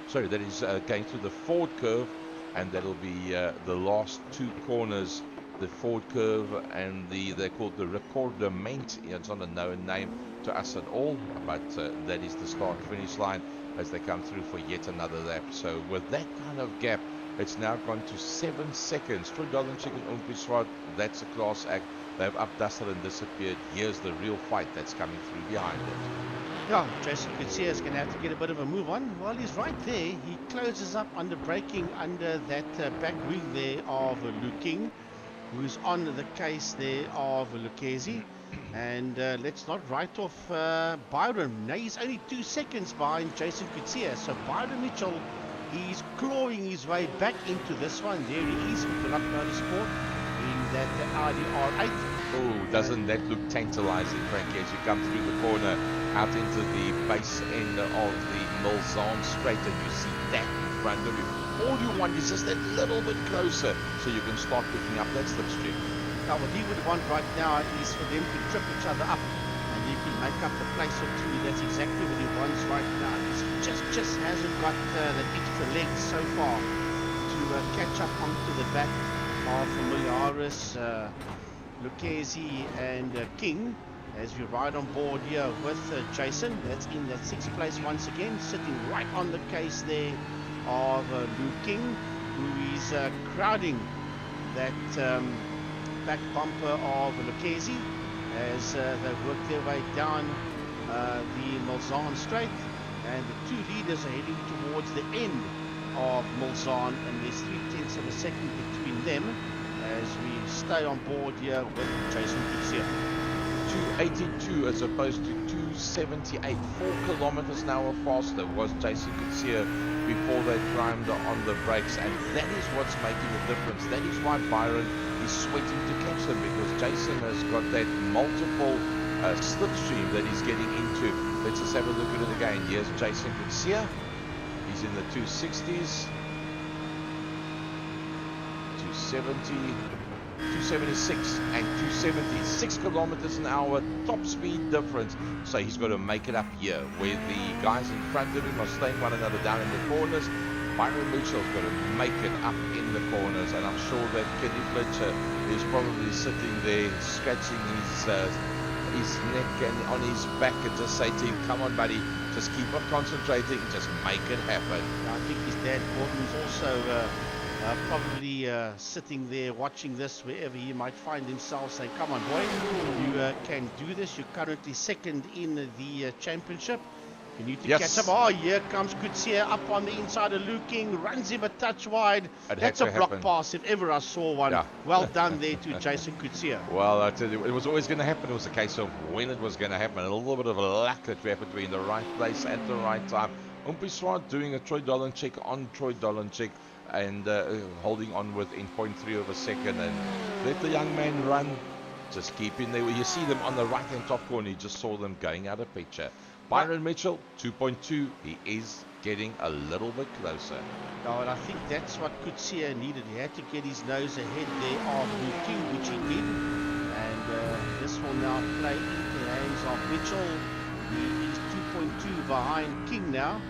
sorry, that is going through the Ford Curve, and that'll be the last 2 corners, the Ford Curve and they're called the Recordament. It's not a known name to us at all, but that is the start finish line as they come through for yet another lap. So with that kind of gap, it's now gone to 7 seconds. Troy Dolanchik and Umfi Swart, that's a class act. They've up-dusted and disappeared. Here's the real fight that's coming through behind it. Yeah, Jason Kutsia is going to have to get a bit of a move on. Well, he's right there. He closes up under braking under that back wing there of Luke King, who's on the case there of Lucchesi. And let's not write off Byron. Now he's only 2 seconds behind Jason Kutsia. So Byron Mitchell, he's clawing his way back into this one. There he is with the Dunlop Motorsport in that Audi R8. Oh, doesn't that look tantalizing, Frankie, as you come through the corner out into the base end of the Mulsanne Straight, and you see that in front of you. All you want is just that little bit closer so you can start picking up that slipstream. Now what he would want right now is for them to trip each other up, and he can make up a place or two. That's exactly what he wants right now. He just hasn't got that extra leg so far to catch up onto the back of Familiaris, Lucchesi and King, as we ride on board here with Jason. That's in that 6th place once again, sitting right on the case there of Luke King, who is crowding that back bumper of Lucchesi as they work their way down the Mulsanne Straight, and the 2 leaders are heading towards the end of Mulsanne, and there's 0.3 of a second between them as we stay on board here with Jason Kutsia. 282 as opposed to 278. 4 kilometers an hour faster was Jason Kutsia before they climbed on the brakes, and that is what's making the difference. That is why Byron is sweating to catch them, because Jason has got that multiple slipstream that he's getting into. Let's just have a look at it again. Here's Jason Kutsia. He's in the 260s, 270, 276 and 270, 6 kilometers an hour, top speed difference. So he's got to make it up here, where the guys in front of him are slowing one another down in the corners. Byron Mitchell's got to make it up in the corners, and I'm sure that Kenny Fletcher is probably sitting there scratching his neck and on his back and just say to him, come on buddy, just keep on concentrating, just make it happen. I think his dad Gordon's also probably sitting there watching this wherever he might find himself, saying, come on boy, you can do this. You're currently second in the championship. You need to catch up. Oh, here comes Coetzee up on the inside of Luke King, runs him a touch wide. That's a block pass if ever I saw one. Yeah. Well done there to Jason Coetzee. Well, I tell you, it was always going to happen. It was a case of when it was going to happen. A little bit of luck that we happened to be in the right place at the right time. Umpiswart doing a Troy Dolan check on Troy Dolan check and holding on within 0.3 of a second, and let the young man run. Just keep in there. You see them on the right hand top corner. You just saw them going out of picture. Byron Mitchell, 2.2. He is getting a little bit closer. No, and I think that's what Coetzee needed. He had to get his nose ahead there of Luke King, which he did. And this will now play into the hands of Mitchell. He is 2.2 behind King now.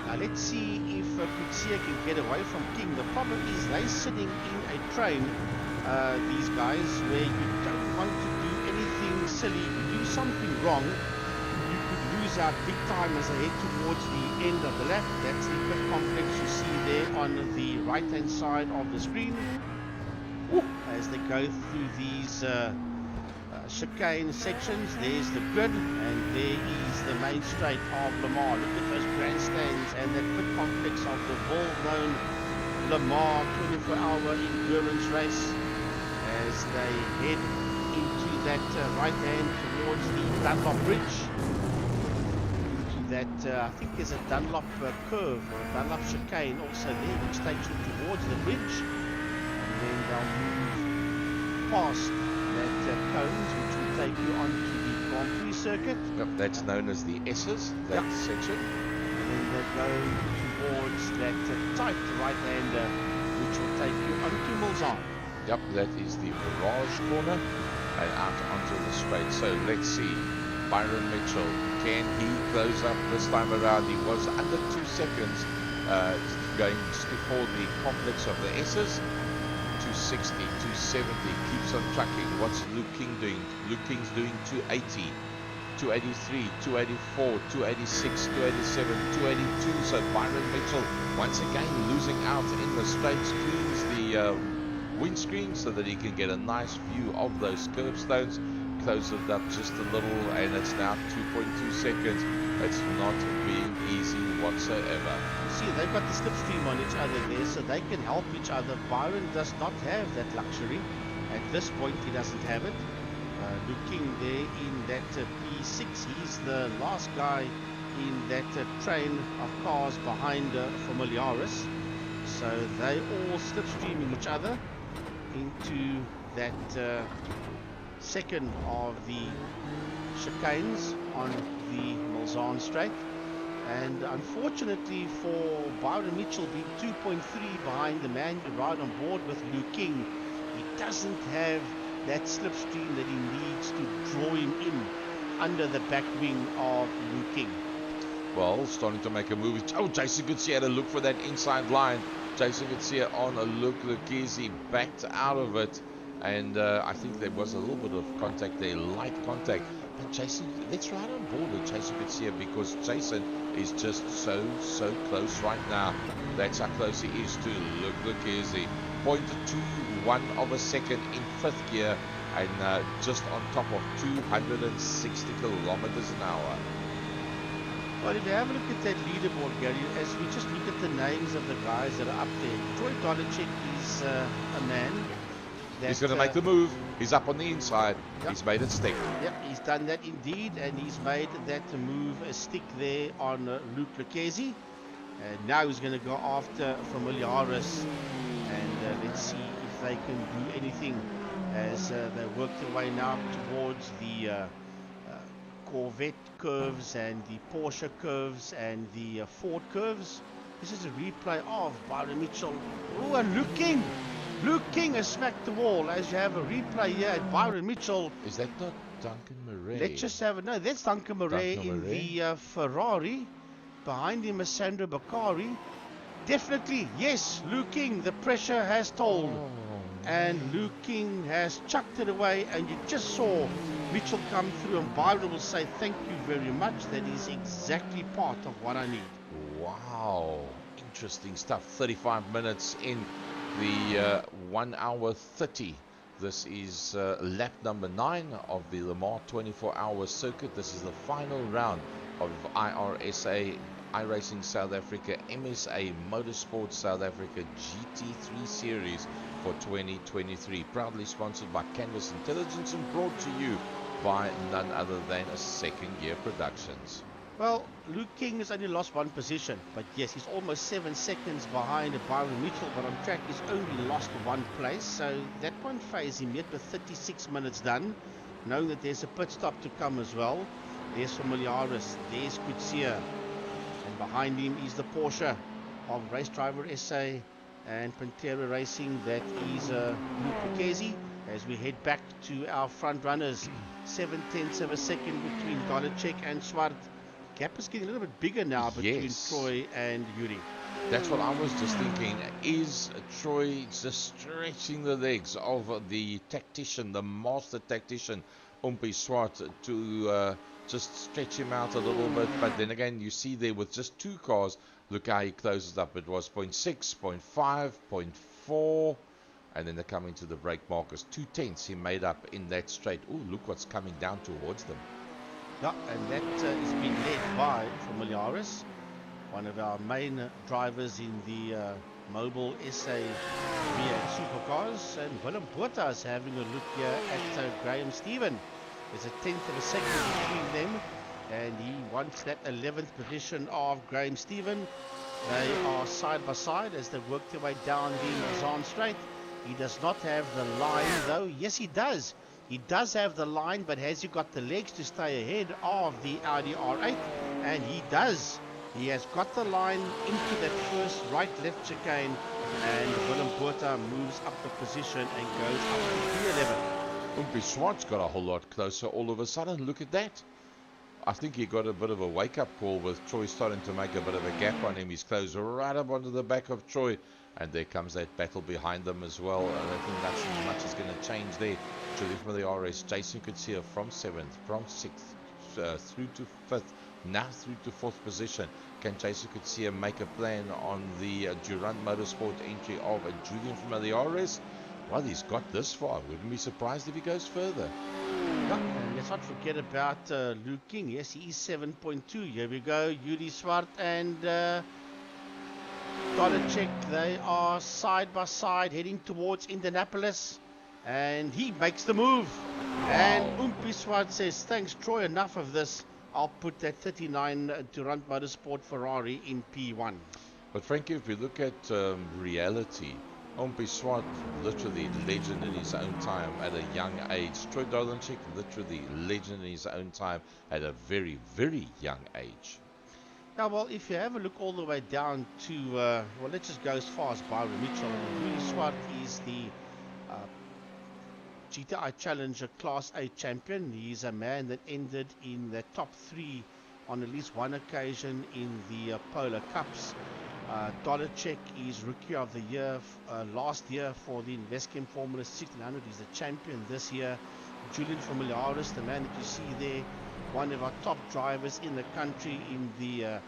Now let's see if Coetzee can get away from King. The problem is they're sitting in a train, these guys, where you don't want to do anything silly. If you do something wrong, out big time as they head towards the end of the lap. That's the pit complex you see there on the right hand side of the screen. As they go through these chicane sections, there's the grid, and there is the main straight of Le Mans. Look at those grandstands and that pit complex of the well-known Le Mans 24-hour endurance race as they head into that right hand towards the Dunlop Bridge. That I think there's a Dunlop Curve or a Dunlop Chicane also there, which takes you towards the bridge, and then they'll move past that cones, which will take you onto the Grand Prix circuit. Yep, that's known as the S's, that section. And then they go towards that tight right-hander, which will take you onto Mulsanne. Yep, that is the Mirage corner and out onto the straight. So let's see. Byron Mitchell, can he close up this time around? He was under 2 seconds going just before the complex of the S's. 260, 270, keeps on trucking. What's Luke King doing? Luke King's doing 280, 283, 284, 286, 287, 282. So Byron Mitchell once again losing out in the straights, cleans the windscreen so that he can get a nice view of those curbstones. Close it up just a little, and it's now 2.2 seconds. It's not being easy whatsoever. See, they've got the slipstream on each other there, so they can help each other. Byron does not have that luxury. At this point, he doesn't have it. Luke King there in that P6. He's the last guy in that train of cars behind Familiaris. So they all slipstreaming each other into that second of the chicanes on the Mulsanne straight. And unfortunately for Byron Mitchell being 2.3 behind the man you ride on board with Luke King, he doesn't have that slipstream that he needs to draw him in under the back wing of Luke King. Well, starting to make a move. Oh, Jason Coetzee had a look for that inside line. Jason Coetzee on a look. Lucchese backed out of it. And I think there was a little bit of contact there, light contact. But Jason, let's ride on board with Jason Coetzee because Jason is just so close right now. That's how close he is to Lucchese. 0.21 of a second in 5th gear and just on top of 260 kilometers an hour. Well, if you have a look at that leaderboard, Gary, as we just look at the names of the guys that are up there, Troy Dolachek is a man. He's going to make the move. He's up on the inside. Yep. He's made it stick. Yep, he's done that indeed, and he's made that move stick there on Luke Lucchese. And now he's going to go after Familiaris, and let's see if they can do anything as they work their way now towards the Corvette curves and the Porsche curves and the Ford curves. This is a replay of Byron Mitchell. Oh, and Luke King. Luke King has smacked the wall as you have a replay here at Byron Mitchell. Is that not Duncan Murray? Let's just have a no. That's Duncan Murray in the Ferrari. Behind him is Sandro Bakari. Definitely, yes, Luke King. The pressure has told. And Luke King has chucked it away, and you just saw Mitchell come through, and Byron will say thank you very much. That is exactly part of what I need. Wow, interesting stuff. 35 minutes in the 1 hour 30. This is lap number 9 of the Le Mans 24-hour circuit. This is the final round of iRSA iRacing South Africa MSA Motorsport South Africa GT3 Series for 2023, proudly sponsored by Canvas Intelligence and brought to you by none other than Second Gear Productions. Well, Luke King has only lost one position, but yes, he's almost 7 seconds behind Byron Mitchell, but on track he's only lost one place, so that won't phase him yet with 36 minutes done, knowing that there's a pit stop to come as well. There's Familiaris, there's Kutsia, and behind him is the Porsche of race driver SA and Pantera Racing. That is Luke as we head back to our front runners. 7/10 of a second between Dolacek and Swart. Gap is getting a little bit bigger now between Troy and Yuri. That's what I was just thinking. Is Troy just stretching the legs of the tactician, the master tactician, Umpi Swart, to just stretch him out a little bit? But then again, you see there with just 2 cars, look how he closes up. It was 0.6, 0.5, 0.4, and then they're coming to the brake markers. 2/10 he made up in that straight. Oh, look what's coming down towards them. Yeah, and that is being led by Familiaris, one of our main drivers in the Mobile SA V8 Supercars. And Willem Botha is having a look here at Graham Stephen. There's a 10th of a second between them, and he wants that 11th position of Graham Stephen. They are side by side as they work their way down the Mulsanne Straight. He does not have the line though. Yes, he does. He does have the line, but has he got the legs to stay ahead of the Audi R8? And he does. He has got the line into that first right-left chicane, and Willem Botha moves up the position and goes up to P11. Umpi Swart's got a whole lot closer all of a sudden. Look at that. I think he got a bit of a wake-up call with Troy starting to make a bit of a gap on him. He's closed right up onto the back of Troy, and there comes that battle behind them as well. I don't think nothing much is going to change there. Julie from the RS, Jason could see her from 7th, from 6th, through to 5th, now through to 4th position. Can Jason could see her make a plan on the Durant Motorsport entry of Julian from the RS? Well, he's got this far. Wouldn't be surprised if he goes further. Yeah, and let's not forget about Luke King. Yes, he is 7.2. Here we go. Yuri Swart and Dolacek. They are side by side heading towards Indianapolis. And he makes the move. Wow. And Umpi Swart says, thanks, Troy, enough of this. I'll put that 39 Durant Motorsport Ferrari in P1. But Frankie, if we look at reality, Umpi Swart, literally legend in his own time at a young age. Troy Dolacek, literally legend in his own time at a very, very young age. Now, well, if you have a look all the way down to, well, let's just go as far as Byron Mitchell. Yuri Swart is the GTI Challenger Class A champion. He's a man that ended in the top 3 on at least one occasion in the Polar Cups. Dolacek is Rookie of the Year last year for the Investchem Formula 1600. He's the champion this year. Julian Familiaris, the man that you see there, one of our top drivers in the country in the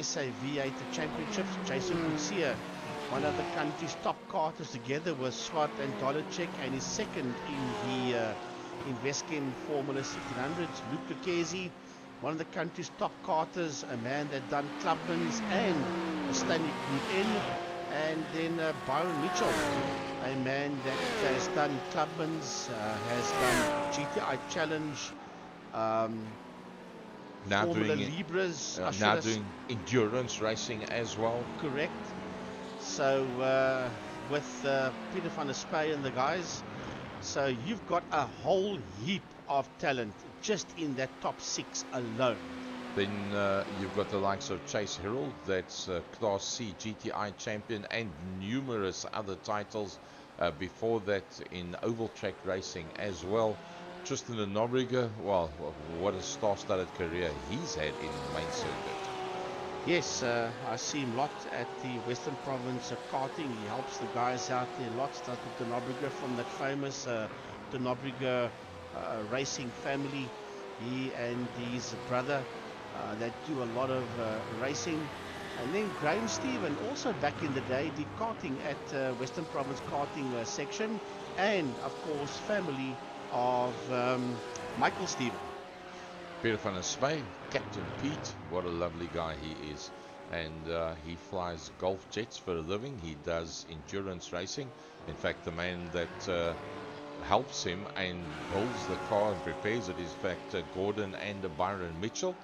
SA V8 Championships. Jason Kutsia, one of the country's top karters, together with Swart and Dolacek, and is second in the Investchem Formula 1600s. Luke Lucchesi, one of the country's top karters, a man that done Clubman's and a Stanley Group N, and then Byron Mitchell, a man that has done Clubman's, has done GTI Challenge, now Formula doing Libras, now doing endurance racing as well. Correct. So with Peter van der Spey and the guys, so you've got a whole heap of talent just in that top 6 alone. Then you've got the likes of Chase Herald, that's Class C GTI champion, and numerous other titles. Before that, in oval track racing as well. Tristan de Nobrega, well, what a star-studded career he's had in main circuit. Yes, I see him a lot at the Western Province karting. He helps the guys out there lots. Does with de Nobrega from that famous de Nobrega racing family. He and his brother that do a lot of racing. And then Graham Stephen, also back in the day, did karting at Western Province karting section. And, of course, family of Michael Stephen. Peter van der Spey, Captain Pete, what a lovely guy he is. And he flies golf jets for a living. He does endurance racing. In fact, the man that helps him and builds the car and prepares it is, in fact, Gordon and Byron Mitchell.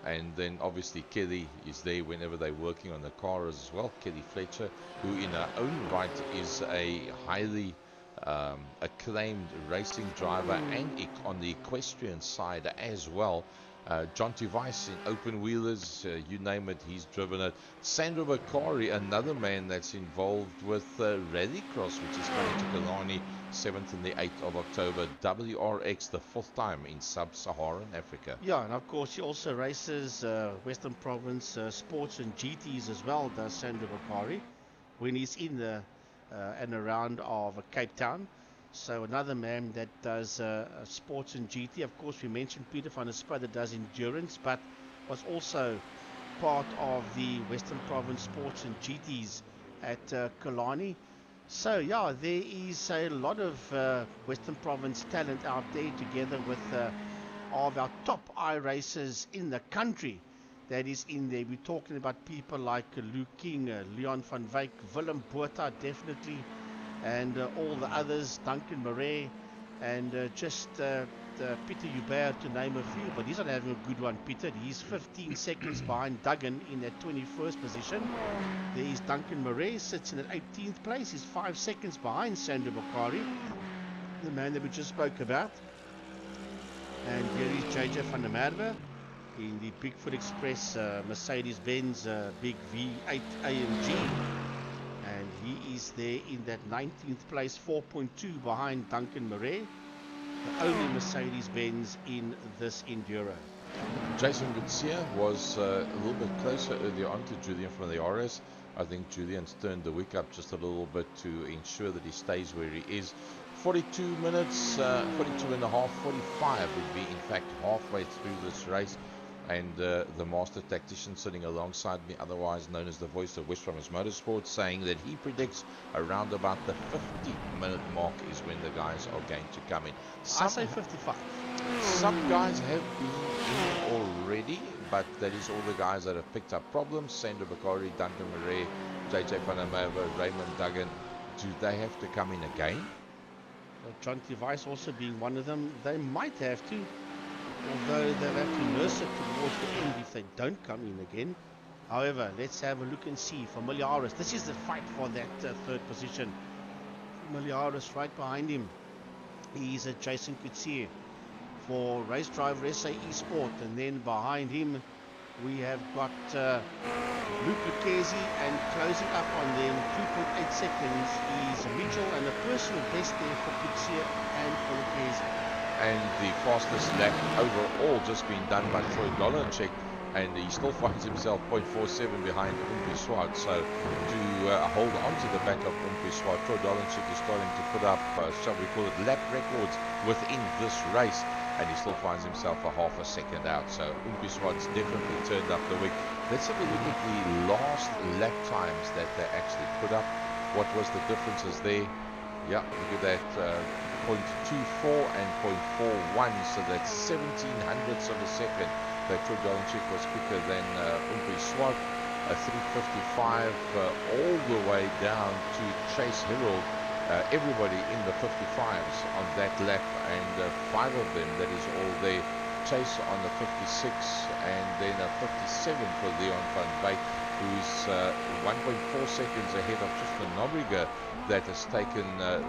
And then obviously Kelly is there whenever they're working on the car as well. Kelly Fletcher, who in her own right is a highly acclaimed racing driver and on the equestrian side as well. John Tivice in open wheelers, you name it, he's driven it. Sandro Bakari, another man that's involved with Rallycross, which is coming to Killarney 7th and the 8th of October. WRX, the 4th time in sub-Saharan Africa. Yeah, and of course he also races Western Province sports and GTs as well, does Sandro Bakari, when he's in the and around of Cape Town. So another man that does sports and GT. Of course, we mentioned Peter van der Spey that does endurance, but was also part of the Western Province sports and GTs at Killarney. So yeah, there is a lot of Western Province talent out there, together with of our top iRacers in the country that is in there. We're talking about people like Luke King, Leon van Wyk, Willem Botha, definitely, and all the others, Duncan Murray, and Peter Hubert, to name a few. But he's not having a good one, Peter. He's 15 seconds behind Duggan in that 21st position. There is Duncan Murray, sits in at 18th place. He's 5 seconds behind Sandro Bakari, the man that we just spoke about. And here is JJ van der Merwe in the Bigfoot Express Mercedes-Benz Big V8 AMG. And he is there in that 19th place, 4.2 behind Duncan Murray, the only Mercedes-Benz in this Enduro. Jason Gutierrez was a little bit closer earlier on to Julian from the RS. I think Julian's turned the wick up just a little bit to ensure that he stays where he is. 42 minutes, 42 and a half, 45 would be in fact halfway through this race. And the master tactician sitting alongside me, otherwise known as the voice of West Province Motorsport, saying that he predicts around about the 50-minute mark is when the guys are going to come in. I say 55. Some guys have been in already, but that is all the guys that have picked up problems. Sandro Bakari, Duncan Murray, JJ van der Merwe, Raymond Duggan. Do they have to come in again? John Tivice also being one of them. They might have to, although they'll have to nurse it towards the end if they don't come in again. However, let's have a look and see. Familiaris, this is the fight for that third position. Familiaris right behind him. He's Jason Coetzee for Race Driver SA Esport, and then behind him we have got Luke Lucchesi, and closing up on them 2.8 seconds is Mitchell, and a personal best there for Coetzee and for Lucchesi. And the fastest lap overall just been done by Troy Dolanchik, and he still finds himself 0.47 behind Umpi Swart. So to hold on to the back of Umpi Swart, Troy Dolanchik is starting to put up, shall we call it, lap records within this race, and he still finds himself a half a second out. So Umpi Swart's definitely turned up the wick. Let's have a look at the last lap times that they actually put up. What was the differences there? Yeah, look at that. 0.24 and 0.41, so that's 1700ths of a second that Troy Dolanchik was quicker than Umpi Swart. 355 all the way down to Chase Herald. Everybody in the 55s on that lap, and 5 of them, that is all there. Chase on the 56, and then a 57 for Leon van Wyk, who's 1.4 seconds ahead of Tristan Nobrega, that has taken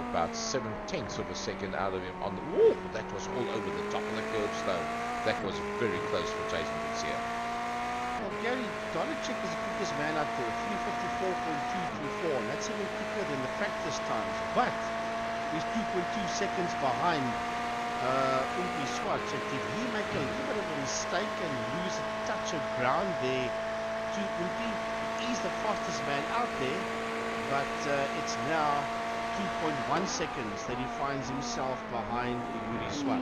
about 7/10ths of a second out of him on the wall. That was all over the top of the curbstone. That was very close for Jason Coetzee. Well, Gary, Dolanchik is the quickest man out there, 354.224, and that's even quicker than the practice times. But He's 2.2 seconds behind Umpi Swart. So did he make a little bit of a mistake and lose a touch of ground there to Umpi? He's the fastest man out there, but it's now 2.1 seconds that he finds himself behind Yuri Swart.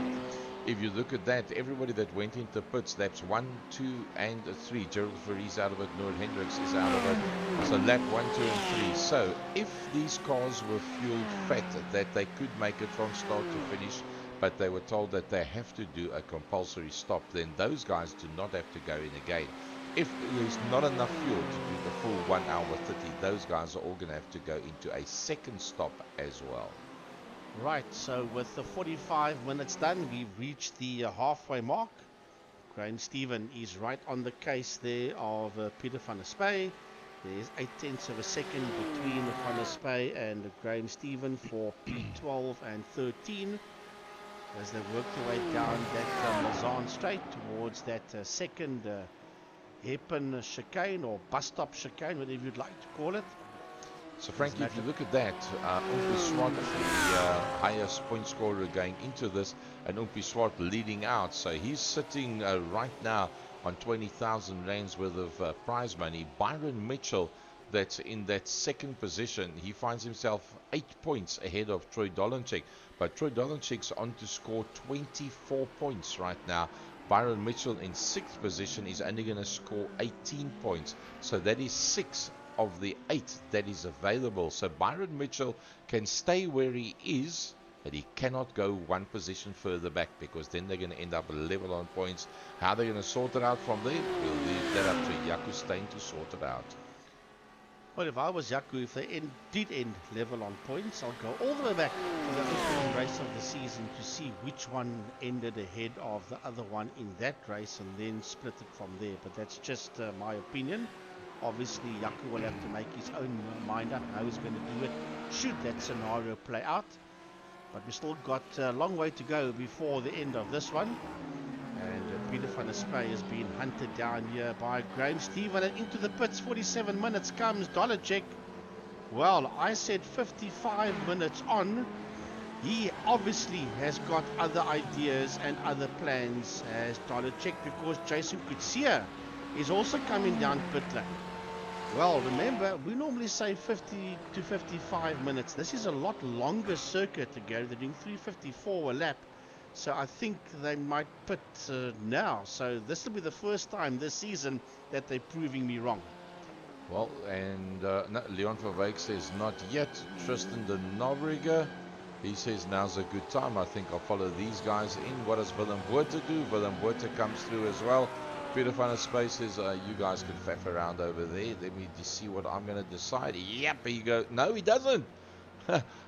If you look at that, everybody that went into pits, laps 1, 2, and 3, Gerald Verrees out of it, Noor Hendricks is out of it. So lap 1, 2, and 3. So if these cars were fueled fat, that they could make it from start to finish, but they were told that they have to do a compulsory stop, then those guys do not have to go in again. If there's not enough fuel to do the full 1 hour 30, those guys are all going to have to go into a second stop as well. Right, so with the 45 minutes done, we've reached the halfway mark. Graham Stephen is right on the case there of Peter van der Spy. There's 8/10 of a second between van der Spy and Graham Stephen for P12 and 13 as they work their way down that Mulsanne Straight towards that second hairpin chicane or bus stop chicane, whatever you'd like to call it. So Frankie, if you look at that, Umpi Swart, the highest point scorer going into this, and Umpi Swart leading out. So he's sitting right now on 20,000 rands worth of prize money. Byron Mitchell, that's in that second position, he finds himself 8 points ahead of Troy Dolenchik. But Troy Dolenchik's on to score 24 points right now. Byron Mitchell in 6th position is only going to score 18 points. So that is 6 of the 8 that is available. So Byron Mitchell can stay where he is, but he cannot go one position further back, because then they're going to end up level on points. How they're going to sort it out from there, we'll leave that up to Jaco Steyn to sort it out. Well, if I was Jaco, if they did end level on points, I'll go all the way back to the opening race of the season to see which one ended ahead of the other one in that race, and then split it from there. But that's just my opinion. Obviously, Jaco will have to make his own mind up how he's going to do it should that scenario play out. But we still got a long way to go before the end of this one. And Peter van der Spy is being hunted down here by Graham Stephen. And into the pits, 47 minutes comes Dolenchik. Well, I said 55 minutes on. He obviously has got other ideas and other plans as Dolenchik, because Jason Kutsia is also coming down pit lane. Well, remember, we normally say 50 to 55 minutes. This is a lot longer circuit to go. They're doing 3:54 a lap. So I think they might pit now. So this will be the first time this season that they're proving me wrong. Well, and no, Leon van Wyk says not yet. Tristan de Nobrega, he says now's a good time. I think I'll follow these guys in. What does Willem Botha do? Willem Botha comes through as well. Peter van der Spy says, you guys can faff around over there. Let me just see what I'm going to decide. Yep, here you go. No, he doesn't.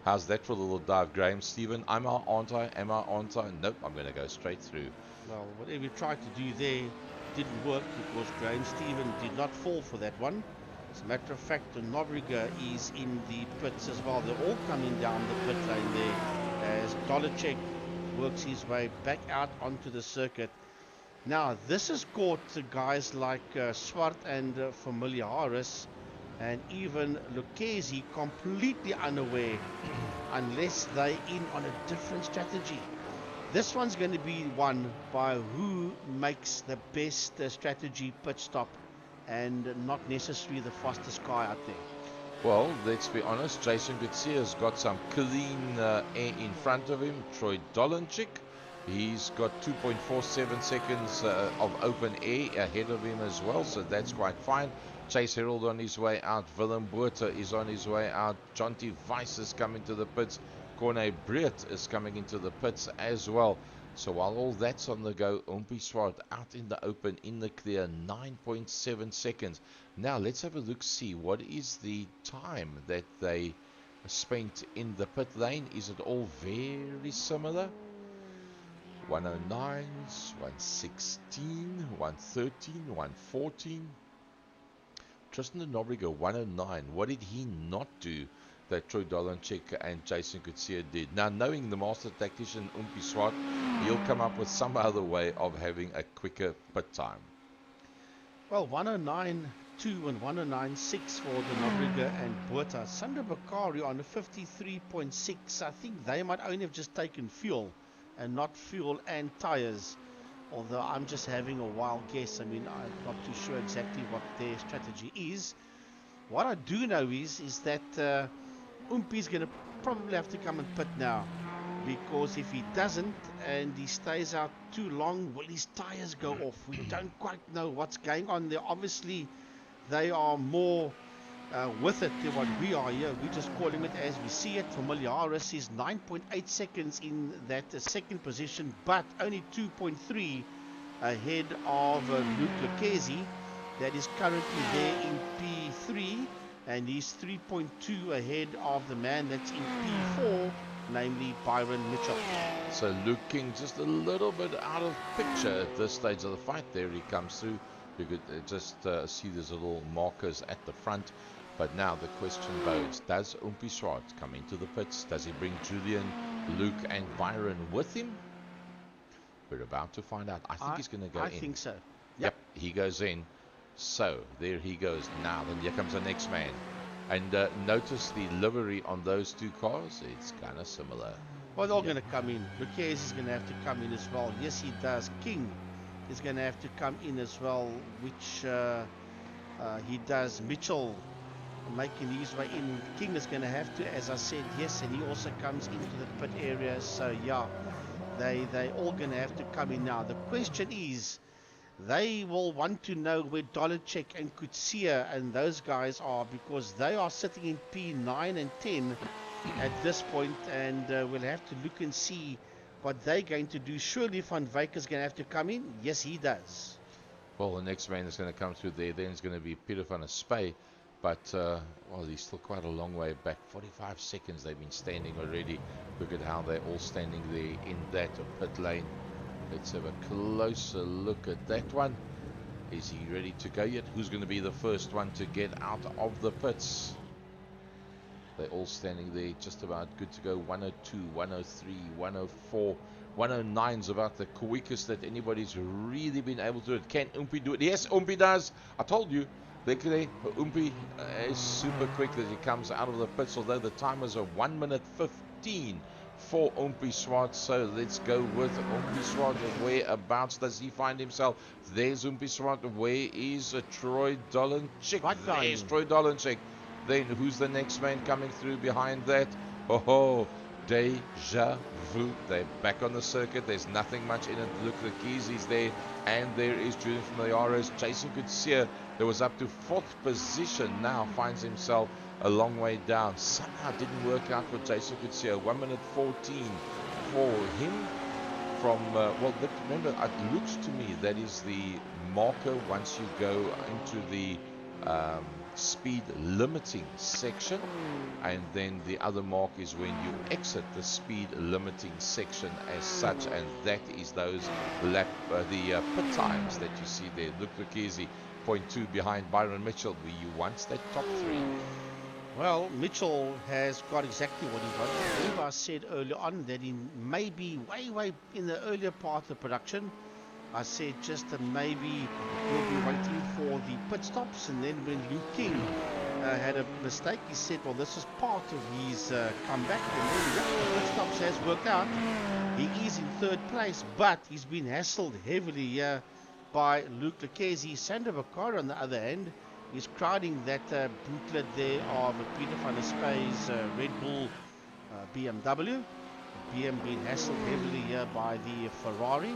How's that for a little dive, Graham Stephen? Am I, aren't I? Am I, aren't I? Nope, I'm going to go straight through. Well, whatever you tried to do there didn't work, because Graham Stephen did not fall for that one. As a matter of fact, the Nobrega is in the pits as well. They're all coming down the pit lane there as Dolenchik works his way back out onto the circuit. Now, this has caught guys like Swart and Familiaris and even Lucchesi completely unaware unless they're in on a different strategy. This one's going to be won by who makes the best strategy pit stop and not necessarily the fastest car out there. Well, let's be honest, Jason Gutierrez has got some clean air in front of him. Troy Dolenchik, he's got 2.47 seconds of open air ahead of him as well, so that's quite fine. Chase Herald on his way out. Willem Botha is on his way out. Jonty Weiss is coming to the pits. Corne Breed is coming into the pits as well. So while all that's on the go, Umpi Swart out in the open, in the clear, 9.7 seconds. Now let's have a look, see what is the time that they spent in the pit lane. Is it all very similar? 109s, 116, 113, 114. Tristan de Nobrega 109. What did he not do that Troy Dolenchik and Jason Kutsia did? Now, knowing the master tactician Umpi Swart, he'll come up with some other way of having a quicker pit time. Well, 109 102 and 109.6 for the Nobrega and Buerta. Sandro Bakari on a 53.6. I think they might only have just taken fuel and not fuel and tires. Although I'm just having a wild guess. I mean, I'm not too sure exactly what their strategy is. What I do know is that Umpi's going to probably have to come and pit now. Because if he doesn't and he stays out too long, will his tires go off? We don't quite know what's going on there. Obviously, they are more with it than what we are here. We're just calling it as we see it. Familiaris is 9.8 seconds in that second position, but only 2.3 ahead of Luke Lucchesi. That is currently there in P3, and he's 3.2 ahead of the man that's in P4, namely Byron Mitchell. So Luke King just a little bit out of picture at this stage of the fight. There he comes through. You could just see these little markers at the front. But now the question bodes, does Umpi Swart come into the pits? Does he bring Julian, Luke and Byron with him? We're about to find out. I think he's going to go in. I think so. Yep, he goes in. So there he goes. Now then here comes the next man. And notice the livery on those two cars. It's kind of similar. Well, they're all going to come in. Lucchesi is going to have to come in as well. Yes, he does. King is going to have to come in as well, which he does. Mitchell making his way in. King is going to have to, as I said, yes, and he also comes into the pit area. So, yeah, they all going to have to come in now. The question is, they will want to know where Dolacek and Kutsia and those guys are, because they are sitting in P9 and 10 at this point, and we'll have to look and see what they're going to do. Surely Van Wyk is going to have to come in. Yes, he does. Well, the next man that's going to come through there then is going to be Peter van der Spey, but well, he's still quite a long way back. 45 seconds they've been standing already. Look at how they're all standing there in that pit lane. Let's have a closer look at that one. Is he ready to go yet? Who's going to be the first one to get out of the pits? They're all standing there just about good to go. 102, 103, 104, 109 is about the quickest that anybody's really been able to do it. Can Umpi do it? Yes, Umpi does. I told you. Umpi is super quick that he comes out of the pits, although the timers are 1 minute 15 for Umpi Swart. So let's go with Umpi Swart. Whereabouts does he find himself? There's Umpi Swart. Where is Troy Dolenchik? There's Troy Dolenchik. Then who's the next man coming through behind that? Oh, deja vu. They're back on the circuit. There's nothing much in it. Look, the keys is there. And there is Julian Familiaris. Jason Kutsia, that was up to 4th position, now finds himself a long way down. Somehow didn't work out for Jason Kutsia. 1 minute 14 for him. From, well, remember, it looks to me that is the marker once you go into the speed limiting section, and then the other mark is when you exit the speed limiting section as such, and that is those lap pit times that you see there. Look, Lucchesi 0.2 behind Byron Mitchell. He wants that top 3. Well, Mitchell has got exactly what he got. I believe I said earlier on that he may be way in the earlier part of the production. I said just that maybe we'll be waiting for the pit stops, and then when Luke King had a mistake, he said, well, this is part of his comeback, and then the pit stops has worked out. He is in 3rd place, but he's been hassled heavily here by Luke Lucchesi. Sander Bakar, on the other hand, is crowding that booklet there of Peter van der Spey's Red Bull BMW. BM being hassled heavily here by the Ferrari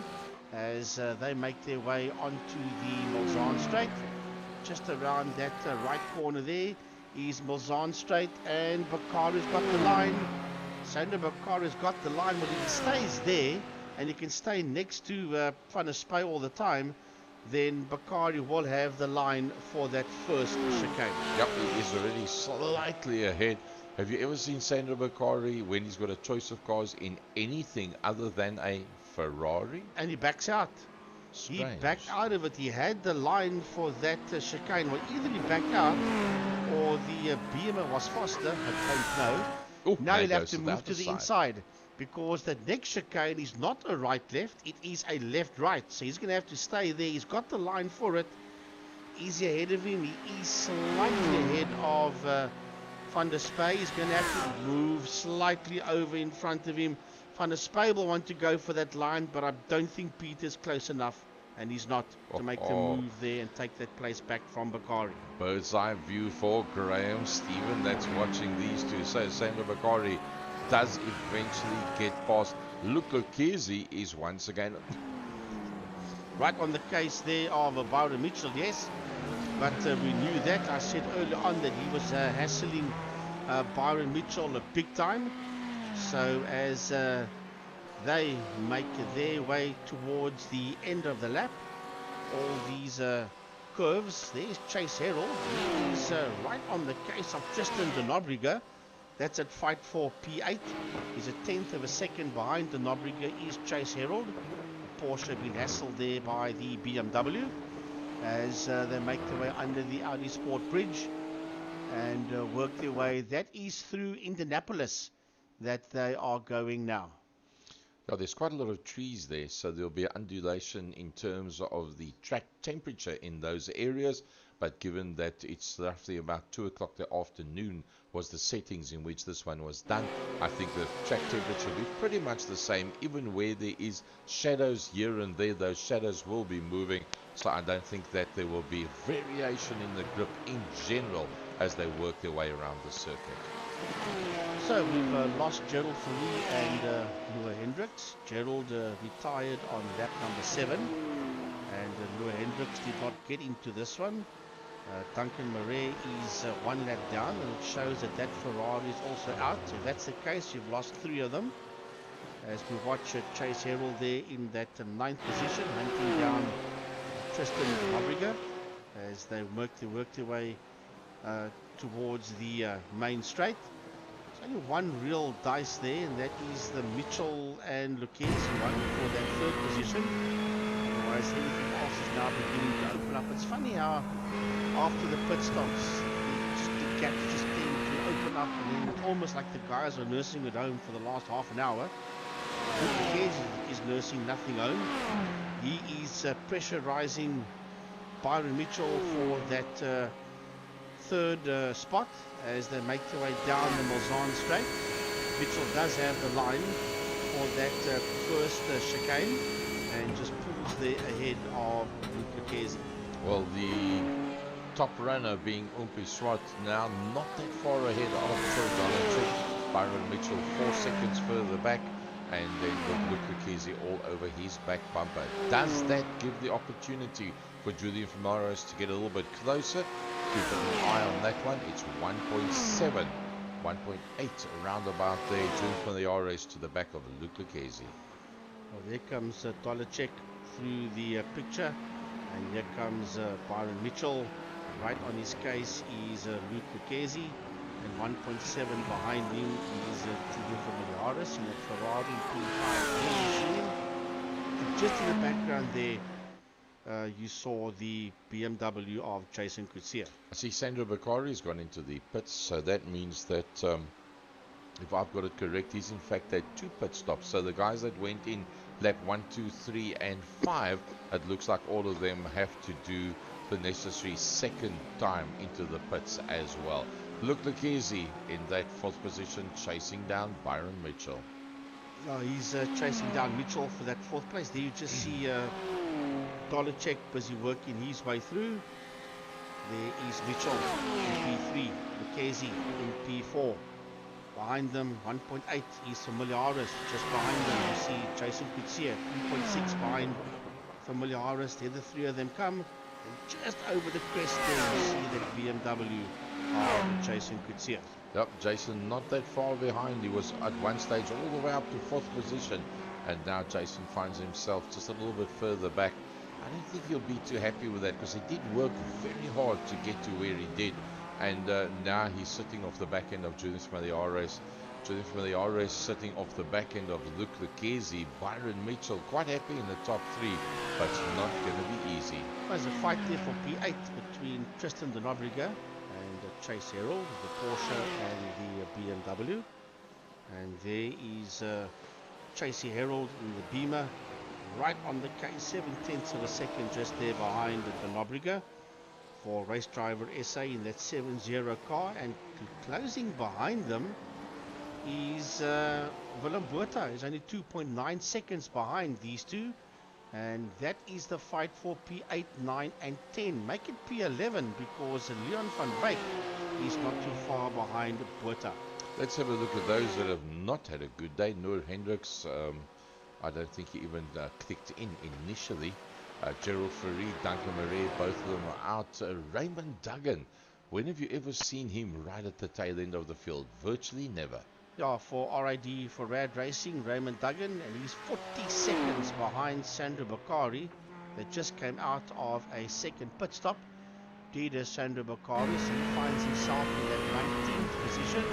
as they make their way onto the Mulsanne Straight. Just around that right corner there is Mulsanne Straight, and Bakari's got the line. Sander Bakari's got the line, but if he stays there and he can stay next to Van der Spey all the time, then Bakari will have the line for that first chicane. Yep, he is already slightly ahead. Have you ever seen Sander Bakari when he's got a choice of cars in anything other than a Ferrari? And he backs out. Strange. He backed out of it. He had the line for that chicane. Well, either he backed out or the BMW was faster. I don't know. Ooh, now he'll have to move to the inside, because the next chicane is not a right-left. It is a left-right. So he's going to have to stay there. He's got the line for it. Is he ahead of him? He is slightly ahead of Van der Spey. He's going to have to move slightly over in front of him. Van der Spey will want to go for that line, but I don't think Peter's close enough, and he's not, to make the move there and take that place back from Bakari. Bird's eye view for Graham Stephen that's watching these two. So Sandro Bakari does eventually get past. Luca Kezi is once again right on the case there of Byron Mitchell, yes. But we knew that. I said earlier on that he was hassling Byron Mitchell big time. So as they make their way towards the end of the lap, all these curves, there's Chase Herald. He's right on the case of Tristan de Nobrega. That's at fight for P8. He's a tenth of a second behind de Nobrega is Chase Herald. Porsche been hassled there by the BMW as they make their way under the Audi Sport Bridge and work their way. That is through Indianapolis that they are going now. Yeah, there's quite a lot of trees there, so there'll be undulation in terms of the track temperature in those areas. But given that it's roughly about 2 o'clock the afternoon was the settings in which this one was done, I think the track temperature will be pretty much the same. Even where there is shadows here and there, those shadows will be moving. So I don't think that there will be variation in the grip in general as they work their way around the circuit. So we've lost Gerald Fourie and Lua Hendricks. Gerald retired on lap number 7, and Lua Hendricks did not get into this one. Duncan Murray is 1 lap down, and it shows that Ferrari is also out. So if that's the case, you've lost 3 of them. As we watch Chase Herald there in that 9th position, hunting down Tristan Nobrega as they work their way towards the main straight. There's only one real dice there, and that is the Mitchell and Lucchese one for that 3rd position. Otherwise, everything else is now beginning to open up. It's funny how after the pit stops, the gaps just tend to open up, and then it's almost like the guys are nursing it home for the last half an hour. Lucchese is nursing nothing home. He is pressurizing Byron Mitchell for that 3rd spot as they make their way down the Mulsanne straight. Mitchell does have the line for that 1st chicane and just pulls there ahead of Lucchese. Well, the top runner being Umpi Swart now not that far ahead of Troy Donaldson. Byron Mitchell 4 seconds further back, and then with Lucchese all over his back bumper. Does that give the opportunity for Julian Famaros to get a little bit closer? Keep an eye on that one. It's 1.7, 1.8 around about there. Julian Famaros to the back of Luke Lucchese. Well, there comes Dolacek through the picture, and here comes Byron Mitchell. Right on his case is Luke Lucchese, and 1.7 behind him is Julian Famaros in the Ferrari P5. And just in the background there, you saw the BMW of Jason Kutsia. I see Sandro Bakari has gone into the pits, so that means that if I've got it correct, he's in fact at 2 pit stops. So the guys that went in lap 1, 2, 3 and 5, it looks like all of them have to do the necessary 2nd time into the pits as well. Luke Lucchese in that 4th position, chasing down Byron Mitchell. He's chasing down Mitchell for that 4th place. There you just see Dolacek busy working his way through. There is Mitchell in P3, Lucchese in P4. Behind them, 1.8 is Familiaris. Just behind them, you see Jason Kutsia, 3.6 behind Familiaris. The other 3 of them come. And just over the crest there, you see that BMW of Jason Kutsia. Yep, Jason not that far behind. He was at one stage all the way up to 4th position, and now Jason finds himself just a little bit further back. I don't think he'll be too happy with that, because he did work very hard to get to where he did, and now he's sitting off the back end of Julius Familiaris. Julius Familiaris sitting off the back end of Luke Lucchese. Byron Mitchell quite happy in the top 3, but it's not going to be easy. There's a fight there for P8 between Tristan de Nobrega and Chase Herald, the Porsche and the BMW. And there is Chase Herald in the Beamer, right on the case, 7/10 of a second just there behind the Nobrega. for race driver SA in that 7-0 car, and closing behind them is Willem Botha. Is only 2.9 seconds behind these two, and that is the fight for P8, 9 and 10. Make it P11 because Leon van Wyk is not too far behind Botha. Let's have a look at those that have not had a good day. Noor Hendricks, I don't think he even clicked in initially. Gerald Ferry, Duncan Murray, both of them are out. Raymond Duggan, when have you ever seen him right at the tail end of the field? Virtually never. Yeah, for RID, for Rad Racing, Raymond Duggan, and he's 40 seconds behind Sandro Bakari, that just came out of a second pit stop. Dida Sandro Bakari, so he finds himself in that 19th position,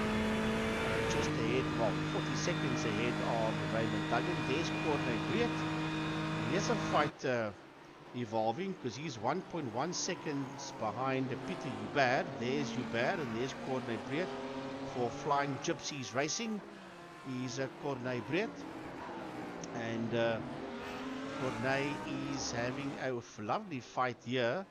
just ahead, well, 40 seconds ahead of Raymond Duggan. There's Courtney Breed. Here's a fight evolving, because he's 1.1 seconds behind Peter Hubert. There's Hubert, and there's Courtney Breed. For Flying Gypsies Racing, he's Courtney Breed, and Courtney is having a lovely fight here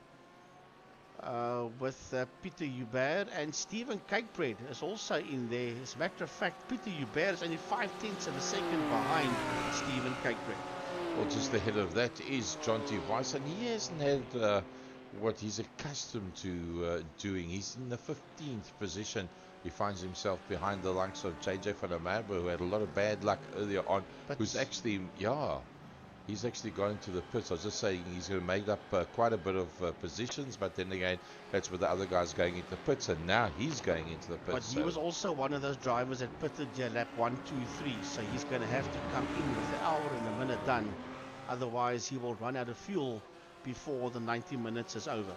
with Peter Hubert, and Stephen Cakebread is also in there. As a matter of fact, Peter Hubert is only 0.5 of a second behind Stephen Cakebread. Well, just ahead of that is Jonty Weiss, and he hasn't had what he's accustomed to doing. He's in the 15th position. He finds himself behind the likes of JJ van der Merwe, who had a lot of bad luck earlier on, but who's actually, he's actually gone into the pits. I was just saying he's going to make up quite a bit of positions, but then again, that's with the other guys going into the pits, and now he's going into the pits. But he was also one of those drivers that pitted lap 1, 2, 3, so he's going to have to come in with the hour and a minute done. Otherwise, he will run out of fuel before the 90 minutes is over.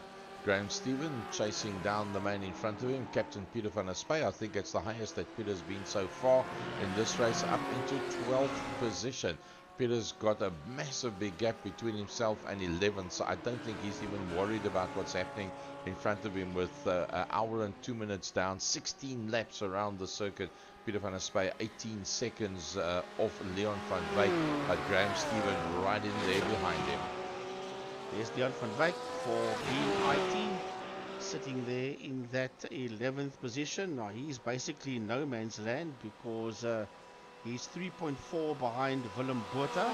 Graham Stephen chasing down the man in front of him, Captain Peter van der Spey. I think it's the highest that Peter's been so far in this race, up into 12th position. Peter's got a massive big gap between himself and 11th, so I don't think he's even worried about what's happening in front of him with an hour and 2 minutes down, 16 laps around the circuit. Peter van der Spey 18 seconds off Leon van Wyk, but Graham Stephen right in there behind him. There's Leon van Wyk for BIT, sitting there in that 11th position. Now he's basically in no man's land, because he's 3.4 behind Willem Botha,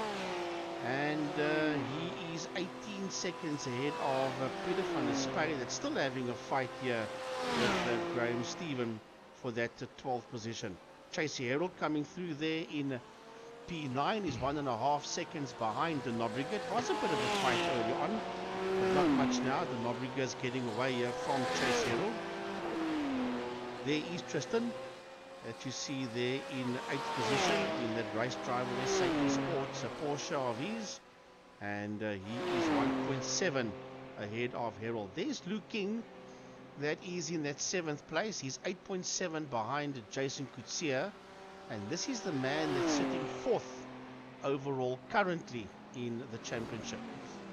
and he is 18 seconds ahead of Peter van der Spey, that's still having a fight here with Graham Stephen for that 12th position. Tracy Harold coming through there in P9 is 1.5 seconds behind the Nobriga. It was a bit of a fight early on, but not much now. The Nobriga is getting away here from Chase Harold. There is Tristan, that you see there in 8th position in that race driver SA Sports Porsche of his, and he is 1.7 ahead of Harold. There's Luke King, that is in that 7th place. He's 8.7 behind Jason Kutsia, and this is the man that's sitting 4th overall currently in the championship.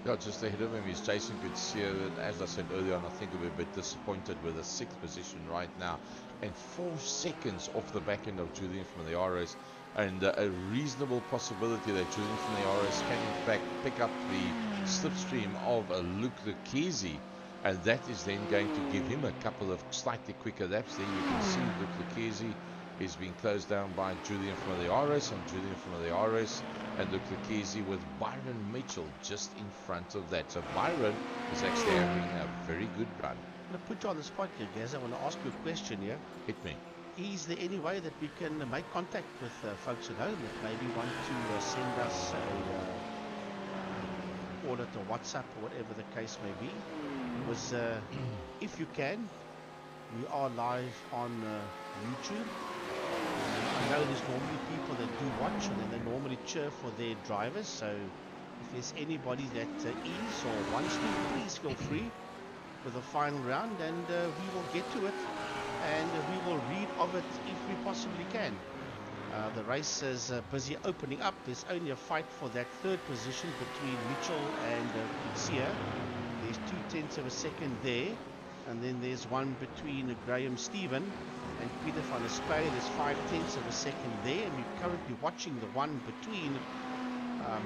Yeah, just ahead of him is Jason Kutsia. As I said earlier on, I think we're a bit disappointed with the 6th position right now, and 4 seconds off the back end of Julian from the RS, and a reasonable possibility that Julian from the RS can in fact pick up the slipstream of Luke Lucchese, and that is then going to give him a couple of slightly quicker laps. There you can see Luke Lucchese is being closed down by Julian from the RS, and Julian from the RS and Luke Lucchese with Byron Mitchell just in front of that. So Byron is actually having a very good run. I'm going to put you on the spot here, Gaz. I want to ask you a question here. Hit me. Is there any way that we can make contact with folks at home that maybe want to send us a call it a WhatsApp or whatever the case may be? Because if you can, we are live on YouTube. I know there's normally people that do watch, and then they normally cheer for their drivers. So if there's anybody that is or wants to, please feel free with the final round, and we will get to it, and we will read of it if we possibly can. The race is busy opening up. There's only a fight for that 3rd position between Mitchell and Kutsia. There's 0.2 of a second there, and then there's one between Graham Stephen and Peter van der Spey. There's 0.5 of a second there, and we're currently watching the one between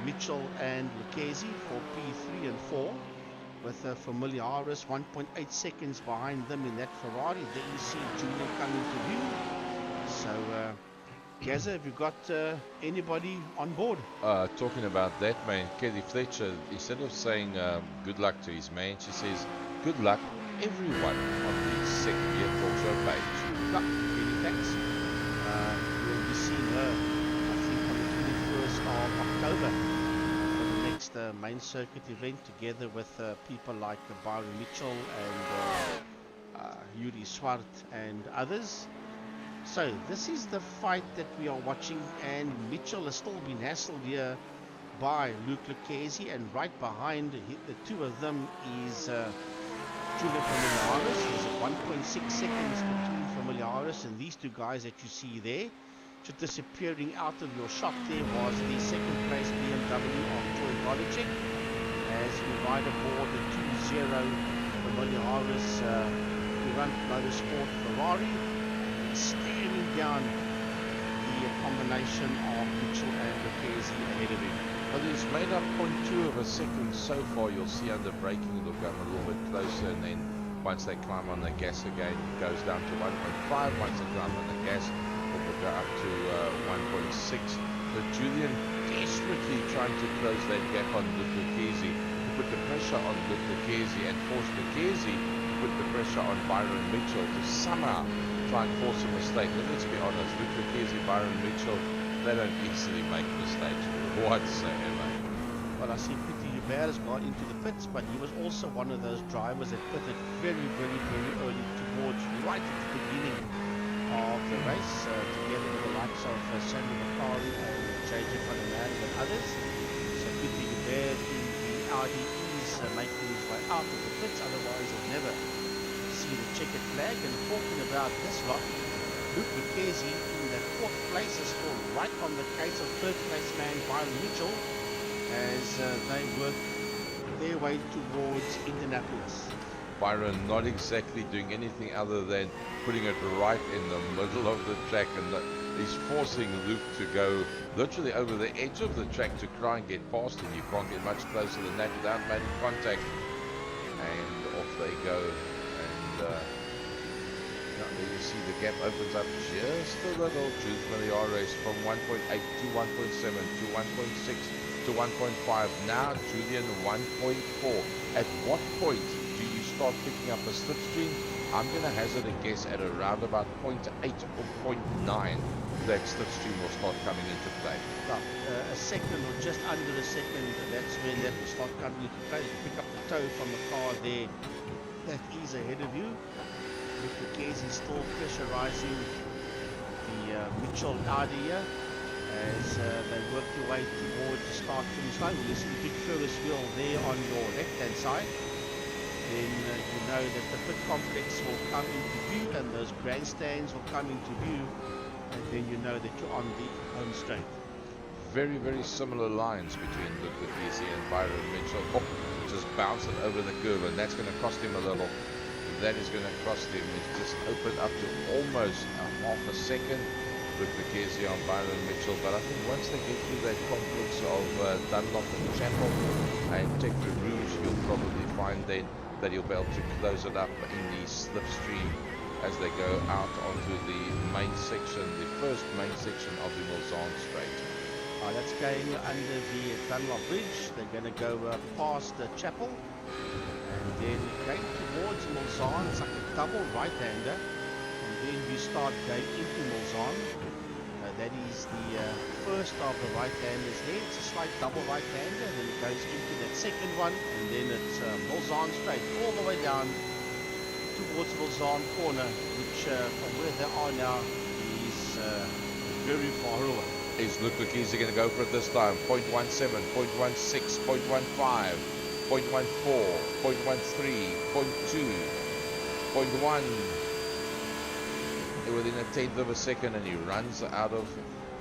Mitchell and Lucchese for P3 and 4. with a familiar iRSA 1.8 seconds behind them in that Ferrari. There you see Julian coming to view. So, Gazza, have you got anybody on board? Talking about that, man, Kelly Fletcher, instead of saying good luck to his man, she says good luck everyone on the second year talk show page. No, many thanks. We'll be seeing her, I think, on the 21st of October for the next main circuit event, together with people like Byron Mitchell and Yuri Swart and others. So this is the fight that we are watching, and Mitchell has still been hassled here by Luke Lucchese, and right behind the two of them is Julian Familiaris. There's a 1.6 seconds between Familiaris and these two guys that you see there. Just disappearing out of your shot there was the second place BMW of Troy Golicek as we ride aboard the 2-0 Familiaris Durant Motorsport Ferrari, staring down the combination of Mitchell and Lucchese ahead of him. Well, he's made up 0.2 of a second so far. You'll see under braking it'll come a little bit closer, and then once they climb on the gas again, it goes down to 1.5. Once they climb on the gas, it will go up to 1.6. So Julian desperately trying to close that gap on Luke Lucchese, to put the pressure on Luke Lucchese and force Lucchese to put the pressure on Byron Mitchell to somehow try and force a mistake. But let's be honest, Luke Lucchese, Byron Mitchell, they don't easily make mistakes whatsoever. Well, I see Peter Hubert has gone into the pits, but he was also one of those drivers that pitted very early towards right at the beginning of the race, together with the likes of Samuel Macari and JJ Van der Merwe and others. So Peter Hubert in the Audi is making his way out of the pits, otherwise he'll never see the checkered flag. And talking about this lot, Luke Lucchese in the 4th place is still right on the case of 3rd place man Byron Mitchell as they work their way towards Indianapolis. Byron not exactly doing anything other than putting it right in the middle of the track, and he's forcing Luke to go literally over the edge of the track to try and get past him. You can't get much closer than that without making contact. And off they go. And there you see the gap opens up just a little. Jules Familiaris from 1.8 to 1.7 to 1.6 to 1.5. Now Julian 1.4. At what point do you start picking up a slipstream? I'm going to hazard a guess at around about 0.8 or 0.9 that slipstream will start coming into play. Well, a second or just under a second, that's when that will start coming into play. You pick up the toe from the car there that is ahead of you. Luke Lucchese is still pressurizing the Mitchell Audi here as they work their way towards the start finish line. You see the big Ferris wheel there on your left hand side. Then you know that the pit complex will come into view and those grandstands will come into view, and then you know that you're on the home straight. Very similar lines between Luke Lucchese and Byron Mitchell. Just bouncing over the curve, and that's going to cost him a little. That is going to cost him. It's just opened up to almost a half a second. Luke Lucchese on Byron Mitchell, but I think once they get through that complex of Dunlop and Chapel and Tech Rouge, you'll probably find then that you'll be able to close it up in the slipstream as they go out onto the main section, the first main section of the Mulsanne Straight. That's going under the Dunlop Bridge. They're going to go past the Chapel and then going towards Mulsanne. It's like a double right-hander, and then you start going into Mulsanne. That is the first of the right-handers there. It's a slight double right-hander, then it goes into that second one, and then it's Mulsanne Straight all the way down towards Mulsanne Corner, which from where they are now is very far away. Is Luke Lucchese going to go for it this time? 0.17, 0.16, 0.15, 0.14, 0.13, 0.2, 0.1. Within a tenth of a second, and he runs out of.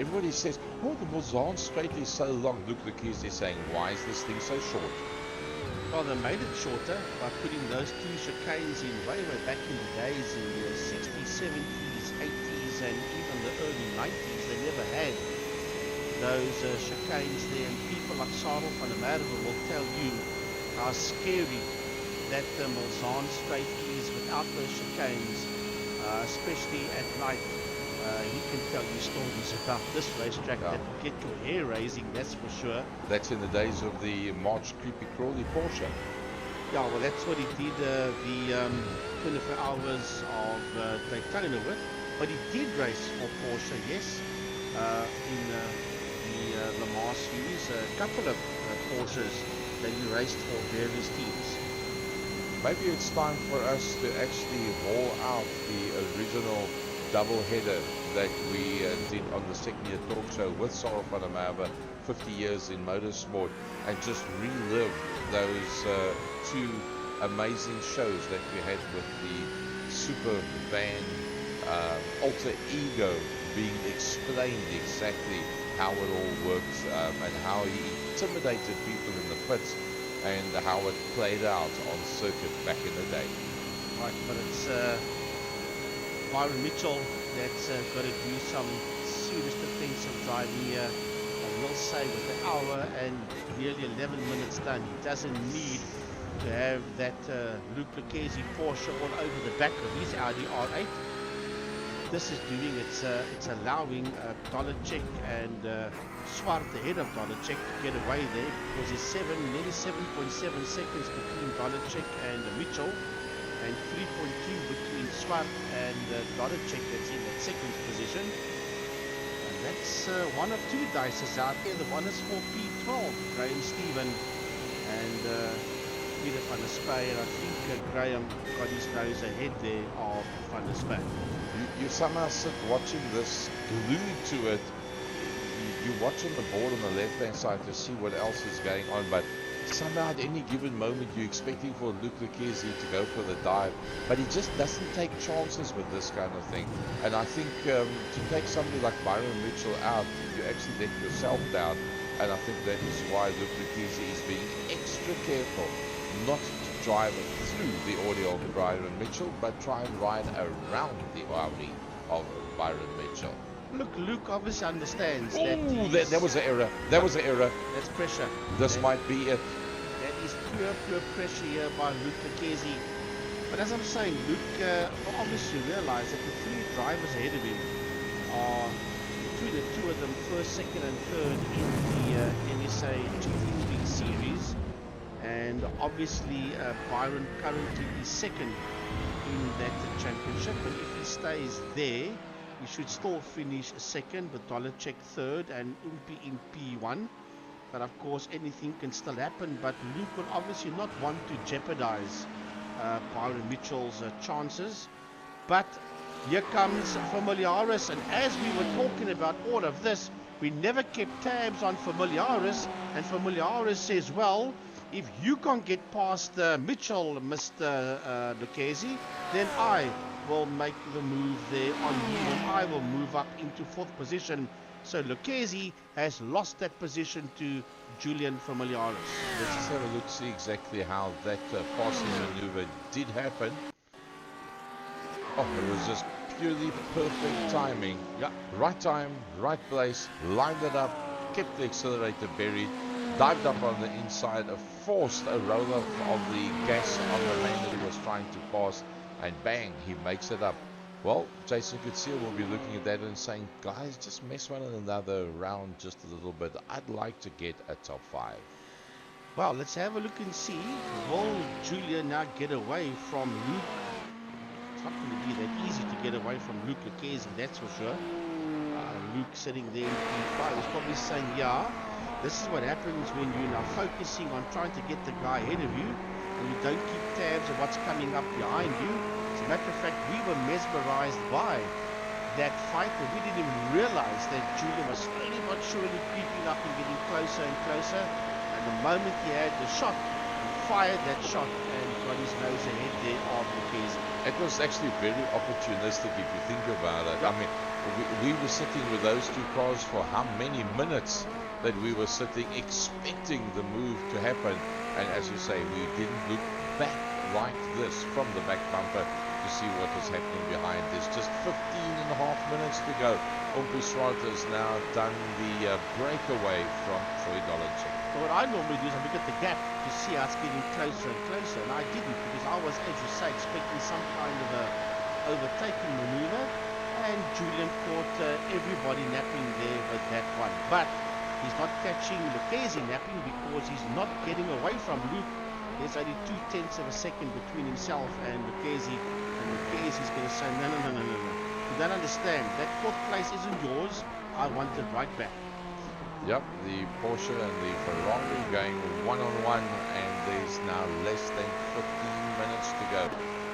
Everybody says, oh, the Mulsanne Straight is so long. Luke Lucchese is saying, why is this thing so short? Well, they made it shorter by putting those two chicanes in way back in the days in the 60s, 70s, 80s, and even the early 90s. They never had those chicanes there, and people like Sarel van der Merwe will tell you how scary that Mulsanne straight is without those chicanes, especially at night. He can tell you stories about this racetrack that will get your hair raising, that's for sure. That's in the days of the March Creepy Crawly Porsche. Yeah, well, that's what he did the 24 hours of Daytona with. But he did race for Porsche, yes, in the Le Mans series. A couple of Porsches that he raced for various teams. Maybe it's time for us to actually haul out the original double header that we did on the second year talk show with Sarah van der Merwe, 50 years in motorsport, and just relive those two amazing shows that we had with the super van alter ego being explained exactly how it all works, and how he intimidated people in the pits and how it played out on circuit back in the day. Right, but it's Byron Mitchell that's got to do some serious defensive driving here. I will say with an hour and nearly 11 minutes done, he doesn't need to have that Luke Lucchese Porsche all over the back of his Audi R8. This is doing, it's allowing Dolacek and Swart ahead of Dolacek to get away there, because there's nearly 7.7 seconds between Dolacek and Mitchell, and 3.2 between Swart and Dolacek that's in that second position. And that's one of two dices out there. The one is for P12, Graham Stephen, and Peter van der Spey, and I think Graham got his nose ahead there of van der Spey. You somehow sit watching this, glued to it. You watch on the board on the left hand side to see what else is going on, but somehow at any given moment you're expecting for Luke Lucchese to go for the dive, but he just doesn't take chances with this kind of thing. And I think to take somebody like Byron Mitchell out, you actually let yourself down, and I think that is why Luke Lucchese is being extra careful not to drive through the audio of Byron Mitchell, but try and ride around the Audi of Byron Mitchell. Look, Luke obviously understands that was an error. That was an error. That's pressure. This might be it. That is pure pressure here by Luke Lucchese. But as I'm saying, Luke obviously realized that the three drivers ahead of him are, between the two of them, first, second and third in the MSA GT3 Series. And obviously Byron currently is second in that championship, and if he stays there, he should still finish second, with Dolacek third and Umpi in P1. But of course anything can still happen, but Luke will obviously not want to jeopardize Byron Mitchell's chances. But here comes Familiaris, and as we were talking about all of this, we never kept tabs on Familiaris, and Familiaris says, well, if you can't get past Mitchell, Mr. Lucchese, then I will make the move there on you, and I will move up into fourth position. So Lucchese has lost that position to Julian Familiaris. Let's just have a look, see exactly how that passing maneuver did happen. Oh, it was just purely perfect timing. Yeah. Right time, right place, lined it up, kept the accelerator buried, dived up on the inside, forced a roll-off of the gas on the lane that he was trying to pass, and bang, he makes it up. Well, Jason Kutsia will be looking at that and saying, guys, just mess one another around just a little bit. I'd like to get a top 5. Well, let's have a look and see. Will Julia now get away from Luke? It's not going to be that easy to get away from Luke Lucchese, that's for sure. Luke sitting there in P5 is probably saying, yeah, this is what happens when you're now focusing on trying to get the guy ahead of you, and you don't keep tabs of what's coming up behind you. As a matter of fact, we were mesmerized by that fight, and we didn't even realize that Julian was slowly but surely creeping up and getting closer and closer. And the moment he had the shot, he fired that shot and got his nose ahead there of Lucchese. It was actually very opportunistic if you think about it. I mean, we were sitting with those two cars for how many minutes that we were sitting expecting the move to happen, and as you say, we didn't look back like this from the back bumper to see what was happening behind. There's just 15.5 minutes to go. Umpi Swart has now done the breakaway from Troy Dolacek. So what I normally do is I look at the gap to see how it's getting closer and closer, and I didn't, because I was, as you say, expecting some kind of a overtaking maneuver, and Julian caught everybody napping there with that one. But he's not catching Lucchese napping because he's not getting away from Luke. There's only 0.2 of a second between himself and Lucchese, and Lucchese is going to say, no, no, no, no, no, no. You don't understand. That 4th place isn't yours. I want it right back. Yep, the Porsche and the Ferrari going one-on-one, and there's now less than 15 minutes to go.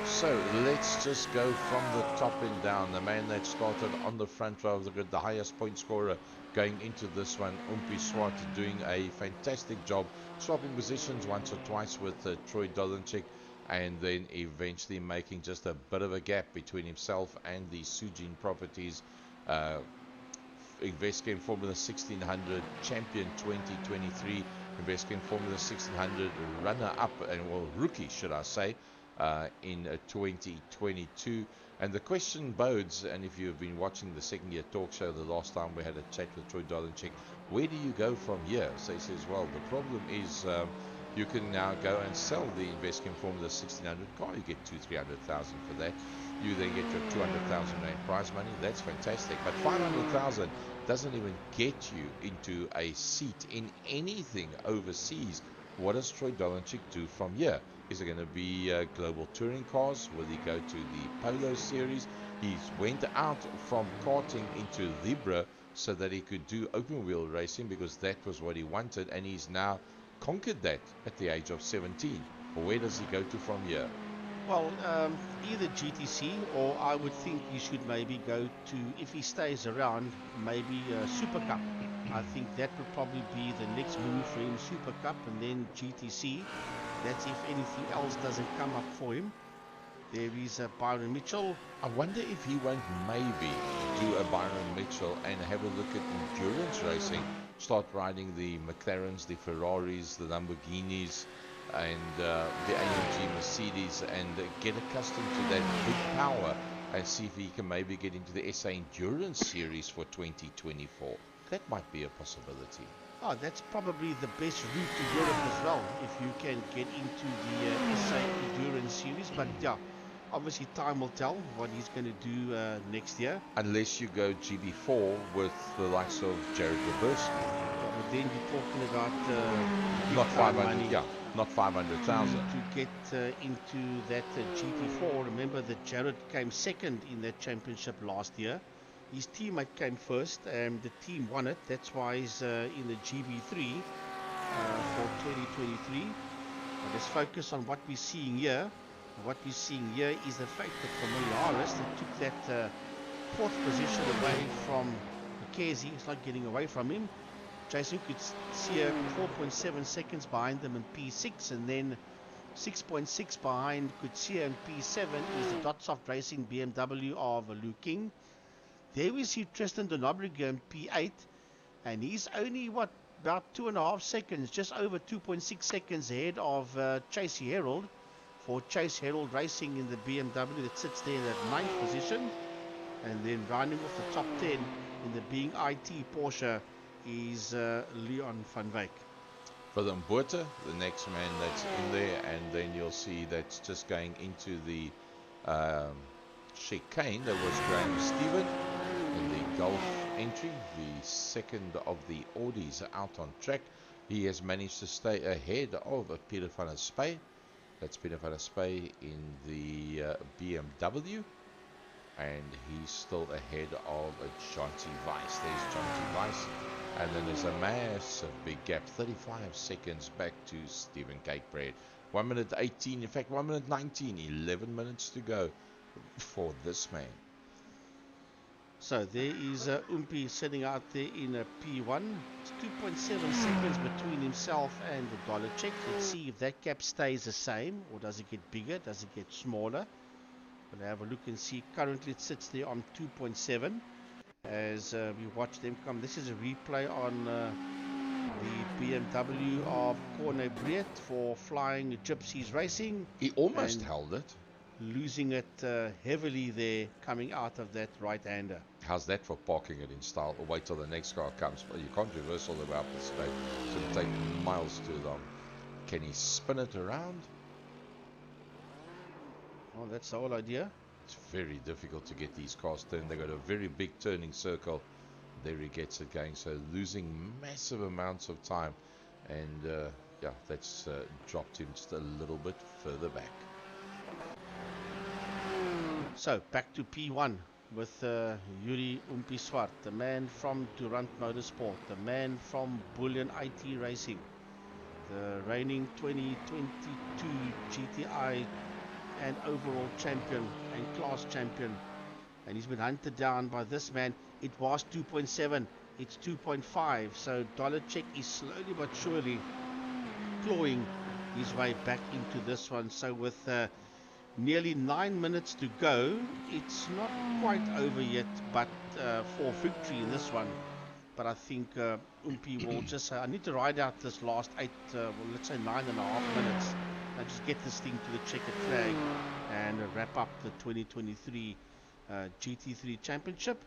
So let's just go from the top and down. The man that started on the front row of the grid, the highest point scorer going into this one, Umpi Swart, doing a fantastic job, swapping positions once or twice with Troy Dolenchik, and then eventually making just a bit of a gap between himself and the Sujin Properties Investcam Formula 1600 champion 2023, Investcam Formula 1600 runner-up, and well, rookie should I say, in 2022. And the question bodes, and if you've been watching the second year talk show, the last time we had a chat with Troy Dolenchik, where do you go from here? So he says, well, the problem is you can now go and sell the Investcam Formula 1600 car. You get 200,000-300,000 for that. You then get your 200,000 rand prize money. That's fantastic. But 500,000 doesn't even get you into a seat in anything overseas. What does Troy Dolenchik do from here? Is it going to be global touring cars? Will he go to the Polo Series? He went out from karting into Libra so that he could do open wheel racing because that was what he wanted, and he's now conquered that at the age of 17. But where does he go to from here? Well, either GTC, or I would think he should maybe go to, if he stays around, maybe Super Cup. I think that would probably be the next move for him, Super Cup, and then GTC. That's if anything else doesn't come up for him. There is Byron Mitchell. I wonder if he won't maybe do a Byron Mitchell and have a look at endurance racing, start riding the McLarens, the Ferraris, the Lamborghinis, and the AMG Mercedes, and get accustomed to that big power, and see if he can maybe get into the SA Endurance Series for 2024. That might be a possibility. Oh, that's probably the best route to Europe as well, if you can get into the SA Endurance Series. But yeah, obviously time will tell what he's going to do next year. Unless you go GB4 with the likes of Jared Roberski. But then you're talking about not 500, yeah, not 500,000 to get into that GT4. Remember that Jared came second in that championship last year. His teammate came first, and the team won it. That's why he's in the GB3 for 2023. But let's focus on what we're seeing here. What we're seeing here is the fact that Familiaris that took that 4th position away from Lucchese. It's not getting away from him. Jason could see 4.7 seconds behind them in P6, and then 6.6 behind Kutsia in P7 is the Dotsoft Racing BMW of Liu King. There we see Tristan de Nobrega in P8, and he's only, about 2.5 seconds, just over 2.6 seconds ahead of Chase Herald, for Chase Herald Racing in the BMW that sits there in that 9th position. And then rounding off the top 10 in the being IT Porsche is Leon van Wyk. Willem Botha, the next man that's in there, and then you'll see that's just going into the chicane. That was Graham Stephen in the Golf entry, the second of the Audis out on track. He has managed to stay ahead of Peter van der Spey. That's Peter van der Spey in the BMW, and he's still ahead of Jonty Weiss. There's Jonty Weiss, and then there's a massive big gap, 35 seconds back to Stephen Cakebread. 1 minute 18, in fact 1 minute 19, 11 minutes to go for this man. So there is Umpi sitting out there in a P1. It's 2.7 seconds between himself and the Dolenchik. Let's see if that gap stays the same, or does it get bigger, does it get smaller. We'll have a look and see. Currently it sits there on 2.7 as we watch them come. This is a replay on the BMW of Corne Breed for Flying Gypsies Racing. He almost held it. Losing it heavily there, coming out of that right-hander. How's that for parking it in style? Or wait till the next car comes. Well, you can't reverse all the way up the straight. It's going to take miles too long. Can he spin it around? Well, that's the whole idea. It's very difficult to get these cars turned. They've got a very big turning circle. There he gets it going. So losing massive amounts of time. And yeah, that's dropped him just a little bit further back. So back to P1 with Yuri Umpiswart, the man from Durant Motorsport, the man from Bullion IT Racing, the reigning 2022 GTI and overall champion and class champion. And he's been hunted down by this man. It was 2.7, it's 2.5. So Dolacek is slowly but surely clawing his way back into this one. So with nearly 9 minutes to go, it's not quite over yet, but for victory in this one. But I think Umpi will just I need to ride out this last 8, well, let's say 9.5 minutes. I just get this thing to the checkered flag and wrap up the 2023 GT3 Championship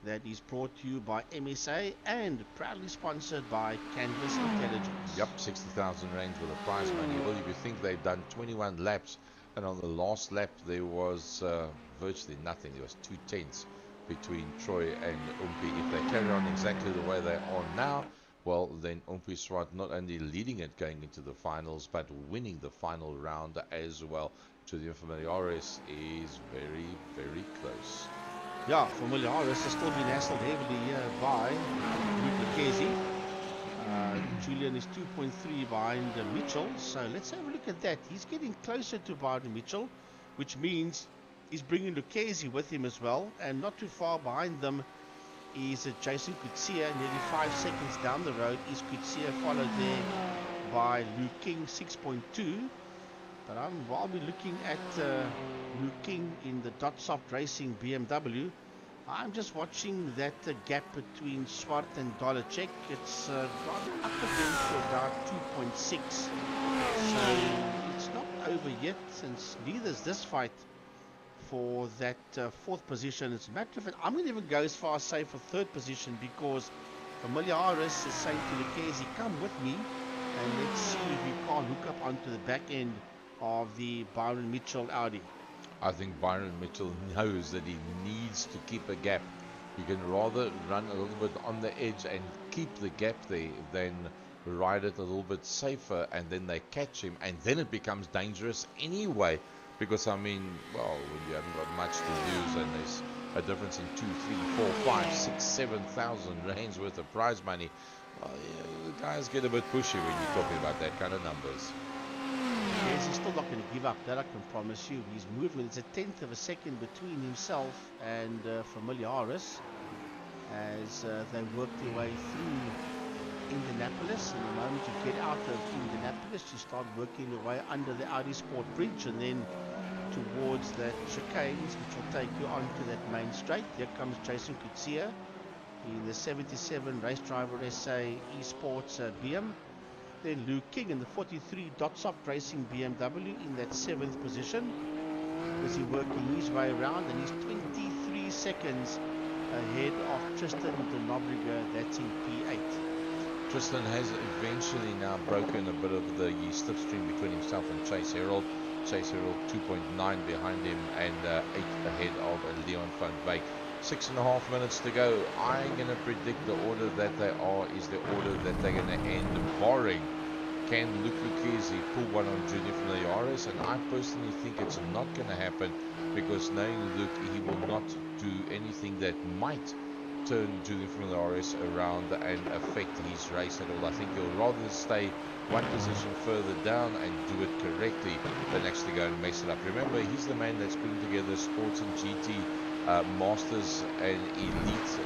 that is brought to you by MSA and proudly sponsored by Canvas Intelligence. Yep, 60,000 range with a prize money. Well, if you think they've done 21 laps, and on the last lap there was virtually nothing. There was 2/10 between Troy and Umpi. If they carry on exactly the way they are now, well, then Umpi Swart not only leading it going into the finals, but winning the final round as well. To the Familiaris is very, very close. Yeah, Familiaris has still been hassled heavily here by Lucchese. Julian is 2.3 behind Mitchell, so let's have a look at that. He's getting closer to Biden Mitchell, which means he's bringing Lucchese with him as well, and not too far behind them is Jason Kutsia, nearly 5 seconds down the road is Kutsia, followed there by Luke King, 6.2. But I'll be looking at Luke King in the Dotsoft Racing BMW. I'm just watching that gap between Swart and Dolacek. It's gone up again to about 2.6. So it's not over yet, since neither is this fight for that 4th position. As a matter of fact, I'm going to even go as far as say for 3rd position, because Familiaris is saying to Lucchese, come with me and let's see if we can't hook up onto the back end of the Byron Mitchell Audi. I think Byron Mitchell knows that he needs to keep a gap. He can rather run a little bit on the edge and keep the gap there than ride it a little bit safer, and then they catch him, and then it becomes dangerous anyway. Because I mean, well, when you haven't got much to lose and there's a difference in 2, 3, 4, 5, 6, 7,000 rands worth of prize money, well, yeah, the guys get a bit pushy when you're talking about that kind of numbers. Yes, he's still not going to give up, that I can promise you. He's moving. It's a 1/10 of a second between himself and Familiaris as they work their way through Indianapolis. And the moment you get out of Indianapolis, you start working your way under the Audi Sport Bridge and then towards that chicanes, which will take you onto that main straight. Here comes Jason Kutsia in the 77 Race Driver SA Esports BM. Then Luke King in the 43 Dotsoft Racing BMW in that 7th position. Is he working his way around, and he's 23 seconds ahead of Tristan de Nobrega, that's in P8. Tristan has eventually now broken a bit of the slipstream between himself and Chase Herald. Chase Herald 2.9 behind him and 8 ahead of Leon van Wyk. 6.5 minutes to go. I'm going to predict the order that they are is the order that they're going to end, barring can Luke Lucchese pull one on Junior Familiaris, and I personally think it's not going to happen, because knowing Luke, he will not do anything that might turn Junior Familiaris around and affect his race at all. I think he'll rather stay one position further down and do it correctly than actually go and mess it up. Remember, he's the man that's putting together Sports and GT Masters and Elite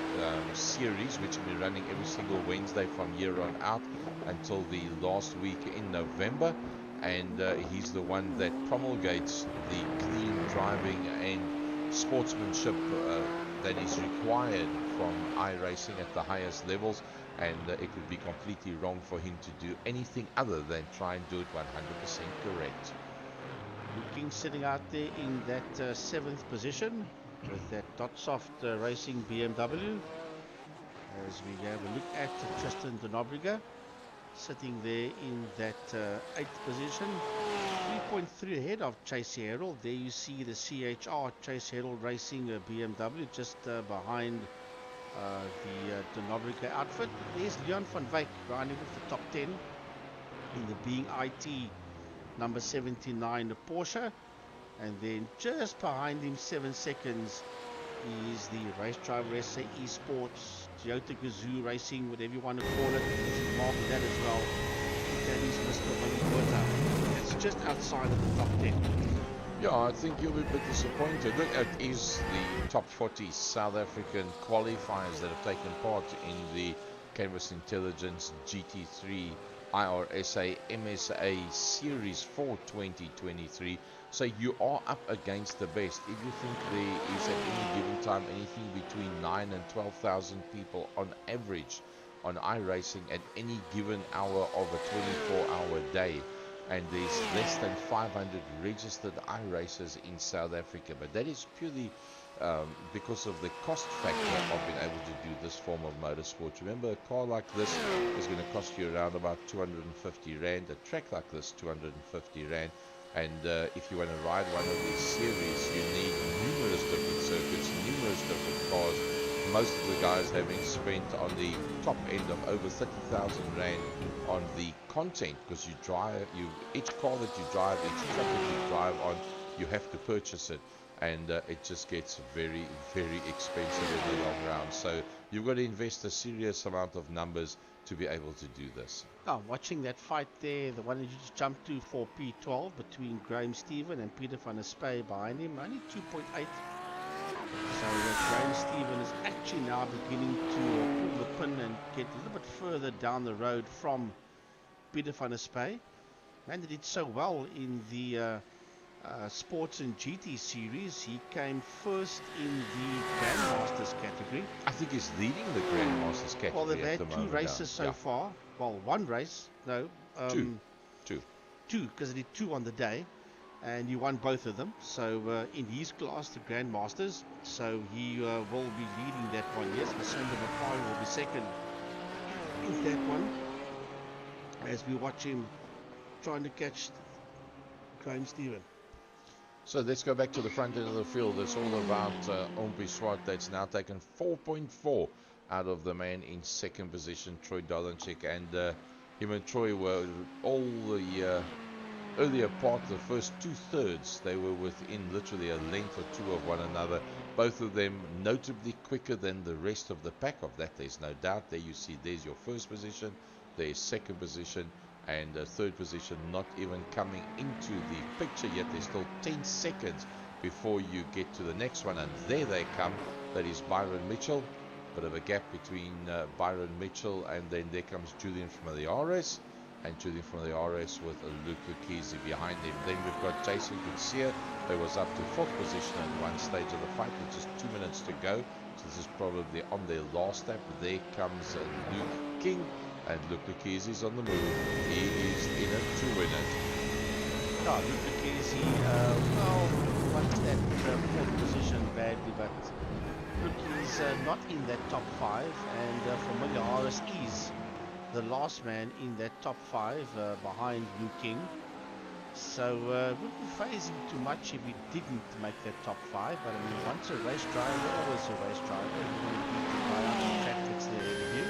series, which will be running every single Wednesday from here on out until the last week in November. And he's the one that promulgates the clean driving and sportsmanship that is required from iRacing at the highest levels, and it would be completely wrong for him to do anything other than try and do it 100% correct. Luke King sitting out there in that 7th position. with that dot-soft racing BMW. As we have a look at Tristan Donobriga sitting there in that 8th position, 3.3 ahead of Chase Herald. There you see the CHR Chase Herald Racing BMW just behind the Donobriga outfit. There's Leon van Wyk rounding off the top 10 in the being IT number 79 the Porsche, and then just behind him 7 seconds is the race driver SA Esports Toyota Gazoo Racing, whatever you want to call it. He's marked that as well. That is Mr. Willem. It's just outside of the top 10. Yeah, I think you'll be a bit disappointed. Look, it is the top 40 South African qualifiers that have taken part in the Canvas Intelligence GT3 iRSA MSA Series for 2023. So you are up against the best. If you think there is at any given time anything between 9 and 12,000 people on average on iRacing at any given hour of a 24-hour day, and there's less than 500 registered iRacers in South Africa, but that is purely because of the cost factor of being able to do this form of motorsport. Remember, a car like this is going to cost you around about 250 Rand, a track like this 250 Rand, and if you want to ride one of these series, you need numerous different circuits, numerous different cars, most of the guys having spent on the top end of over 30,000 Rand on the content, because you drive, each car that you drive, each truck that you drive on, you have to purchase it, and it just gets very, very expensive in the long run. So you've got to invest a serious amount of numbers to be able to do this. Oh, watching that fight there, the one that you just jumped to for P12 between Graham Stephen and Peter van der Spey behind him, only 2.8. So Graham Stephen is actually now beginning to pull the pin and get a little bit further down the road from Peter van der Spey. Man, he did so well in the Sports and GT series. He came first in the Grandmasters category. I think he's leading the Grandmasters category. Well, they've at had the two moment races now. so far. Well, one race, no. Two, because he did 2 on the day. And he won both of them. So in his class, the Grandmasters, so he will be leading that one. Yes, Masanda Mafari will be second in that one, as we watch him trying to catch Graham Stephen. So let's go back to the front end of the field. It's all about Ompi Swart. That's now taken 4.4 out of the man in second position, Troy Dolanchik, and him and Troy were all the earlier part, the first 2/3, they were within literally a length or two of one another. Both of them notably quicker than the rest of the pack. Of that, there's no doubt. There you see, there's your first position, there's second position, and third position not even coming into the picture yet. There's still 10 seconds before you get to the next one, and there they come. That is Byron Mitchell. Bit of a gap between Byron Mitchell, and then there comes Julian from the RS. And Julian from the RS with Luke Lucchese behind him. Then we've got Jason Garcia, who was up to 4th position at one stage of the fight with just 2 minutes to go. So this is probably on their last lap. There comes Luke King, and Luke Lucchese is on the move. He is in it to win it. No, Luke Lucchese, well, won that 4th position badly, but look, he's not in that top 5, and Familiar RS is the last man in that top 5 behind Luke King. So wouldn't phase him too much if he didn't make that top 5. But I mean, once a race driver, always a race driver. You want to beat the guy out the track that's there ahead of you.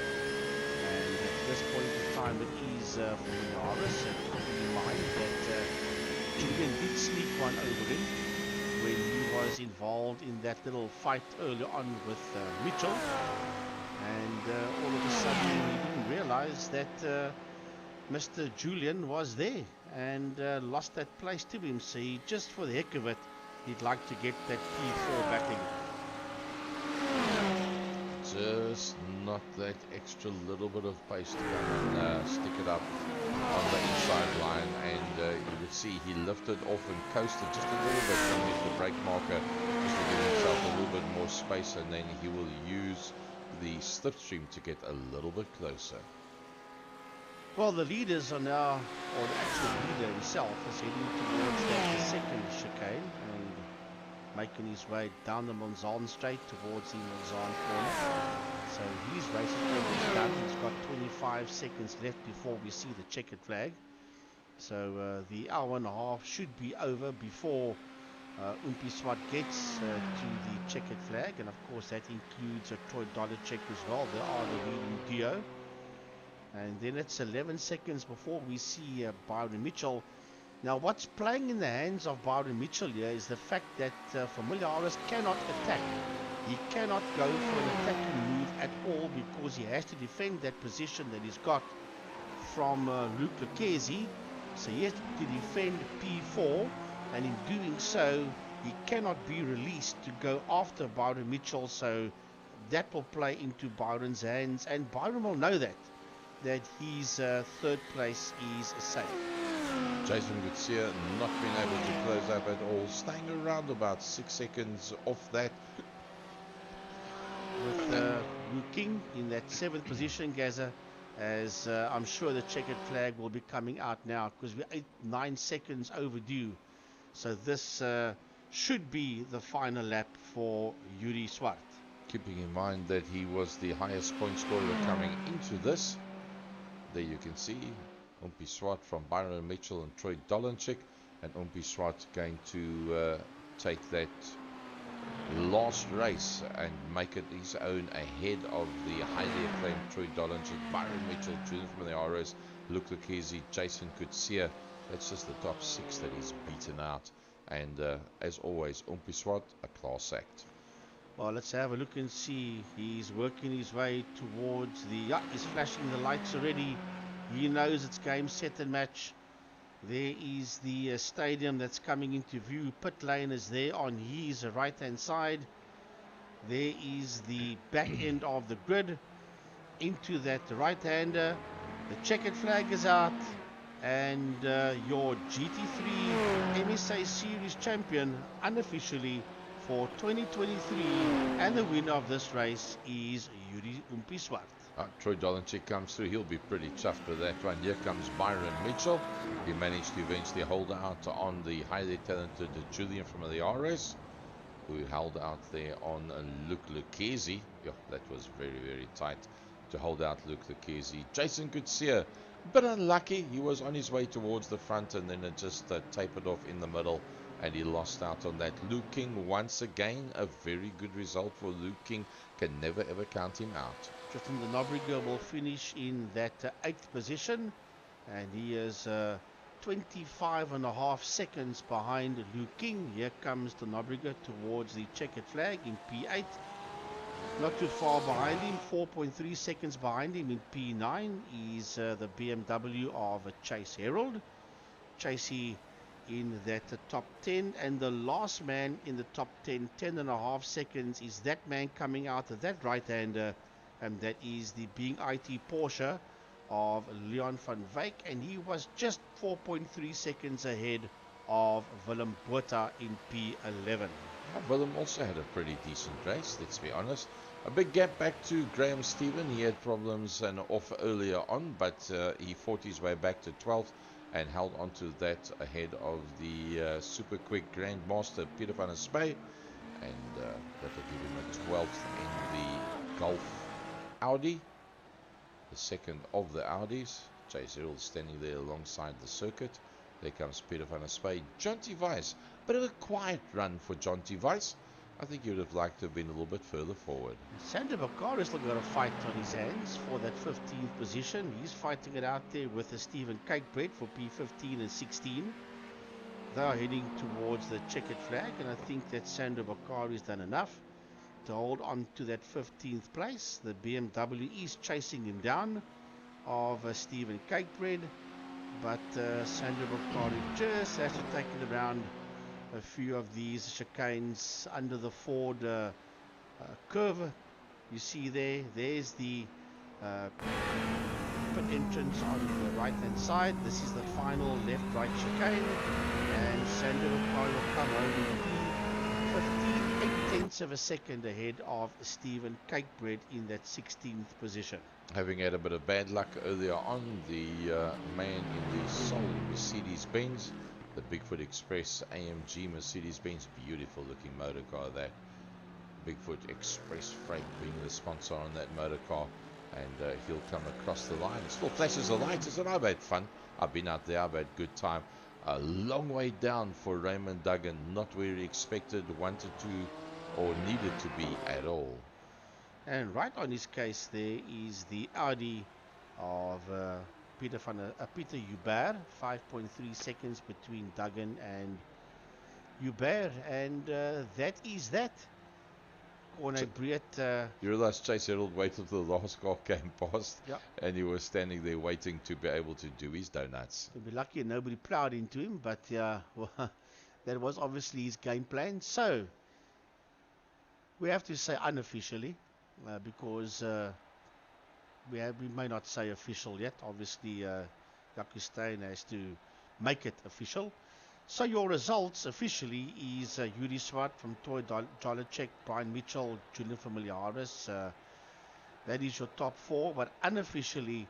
And at this point in time, it is for Naris. And keeping in mind that Julian did sneak one over him when he was involved in that little fight early on with Mitchell. And all of a sudden he didn't realize that Mr. Julian was there and lost that place to him. So he, just for the heck of it, he'd like to get that P4 back again. Just not that extra little bit of pace to come and stick it up on the inside line, and you would see he lifted off and coasted just a little bit underneath the brake marker just to give himself a little bit more space, and then he will use the slipstream to get a little bit closer. Well, the leaders are now, or the actual leader himself is heading towards that second chicane, and making his way down the Mulsanne straight towards the Mulsanne corner. So his race is almost done. He's got 25 seconds left before we see the checkered flag. So the hour and a half should be over before Umpi Swart gets to the checkered flag, and of course that includes Troy Dolacek as well. They are the leading duo. And then it's 11 seconds before we see Byron Mitchell. Now what's playing in the hands of Byron Mitchell here is the fact that Familiaris cannot attack. He cannot go for an attacking move at all because he has to defend that position that he's got from Luke Lucchesi. So he has to defend P4, and in doing so he cannot be released to go after Byron Mitchell. So that will play into Byron's hands, and Byron will know that his third place is safe. Jason Gutierrez not being able to close up at all, staying around about 6 seconds off that. With Luke King in that 7th position, Gaza, as I'm sure the checkered flag will be coming out now because we're 9 seconds overdue. So this should be the final lap for Yuri Swart. Keeping in mind that he was the highest point scorer coming into this. There you can see Umpi Swart from Byron Mitchell and Troy Dolacek, and Umpi Swart going to take that last race and make it his own ahead of the highly acclaimed Troy Dolacek, Byron Mitchell, Julian from the RS, Luke Lucchesi, Jason Coetzee. That's just the top 6 that he's beaten out. And as always, Umpi Swart, a class act. Well, let's have a look and see. He's working his way towards the... Yeah, he's flashing the lights already. He knows it's game, set and match. There is the stadium that's coming into view. Pit lane is there on his right-hand side. There is the back end of the grid. Into that right-hander. The checkered flag is out. And your GT3 MSA Series champion, unofficially, for 2023, and the winner of this race is Yuri Umpi Swart. Troy Dolacek comes through. He'll be pretty chuffed with that one. Here comes Byron Mitchell. He managed to eventually hold out on the highly talented Julian from the RS, who held out there on Luke Lucchesi. Yeah, that was very, very tight to hold out Luke Lucchesi. Jason Coetzee, a bit unlucky. He was on his way towards the front, and then it just tapered off in the middle, and he lost out on that. Luke King, once again, a very good result for Luke King. Can never ever count him out. Tristan de Nobrega will finish in that 8th position, and he is 25.5 seconds behind Luke King. Here comes de Nobrega towards the checkered flag in P8. Not too far behind him, 4.3 seconds behind him in P9 is the BMW of Chase Herald. Chasey in that top 10, and the last man in the top 10, 10.5 seconds, is that man coming out of that right-hander, and that is the Being IT Porsche of Leon van Wyk, and he was just 4.3 seconds ahead of Willem Botha in P11. Willem also had a pretty decent race, let's be honest. A big gap back to Graham Stephen. He had problems and off earlier on, but he fought his way back to 12th and held on to that ahead of the super quick Grandmaster Peter van der Spey, and that will give him a 12th in the Golf Audi, the second of the Audis. Chase Herald standing there alongside the circuit. There comes Peter van der Spey. Jonty Weiss, bit of a quiet run for Jonty Weiss. I think he would have liked to have been a little bit further forward. Sander Bakar has still got a fight on his hands for that 15th position. He's fighting it out there with a Stephen Cakebread for P15 and 16. They are heading towards the checkered flag, and I think that Sander Bakar has done enough to hold on to that 15th place. The BMW is chasing him down of Stephen Cakebread, but Sander Bakar just has to take it around a few of these chicanes under the Ford curve. You see there's the pit entrance on the right hand side. This is the final left right chicane, and Sander Bakar will come over 15.8 of a second ahead of Stephen Cakebread in that 16th position. Having had a bit of bad luck earlier on, the man in the Soul Mercedes-Benz the Bigfoot Express AMG Mercedes-Benz, beautiful looking motor car. That Bigfoot Express Freight being the sponsor on that motor car, and he'll come across the line. Still flashes the lights, and I've had fun. I've been out there, I've had good time. A long way down for Raymond Duggan, not where he expected, wanted to, or needed to be at all. And right on his case there is the Audi of Peter Hubert, 5.3 seconds between Duggan and Hubert, and that is that. Corne Breed. You realize Chase Harold waited till the last car came past, Yeah. and he was standing there waiting to be able to do his donuts. He'll be lucky nobody plowed into him, but well, that was obviously his game plan. So we have to say unofficially, because we may not say official yet. Obviously, Jaco Steyn has to make it official. So your results officially is Yuri Swart from Troy Dolacek, Brian Mitchell, Julian Familiaris. That is your top four. But unofficially,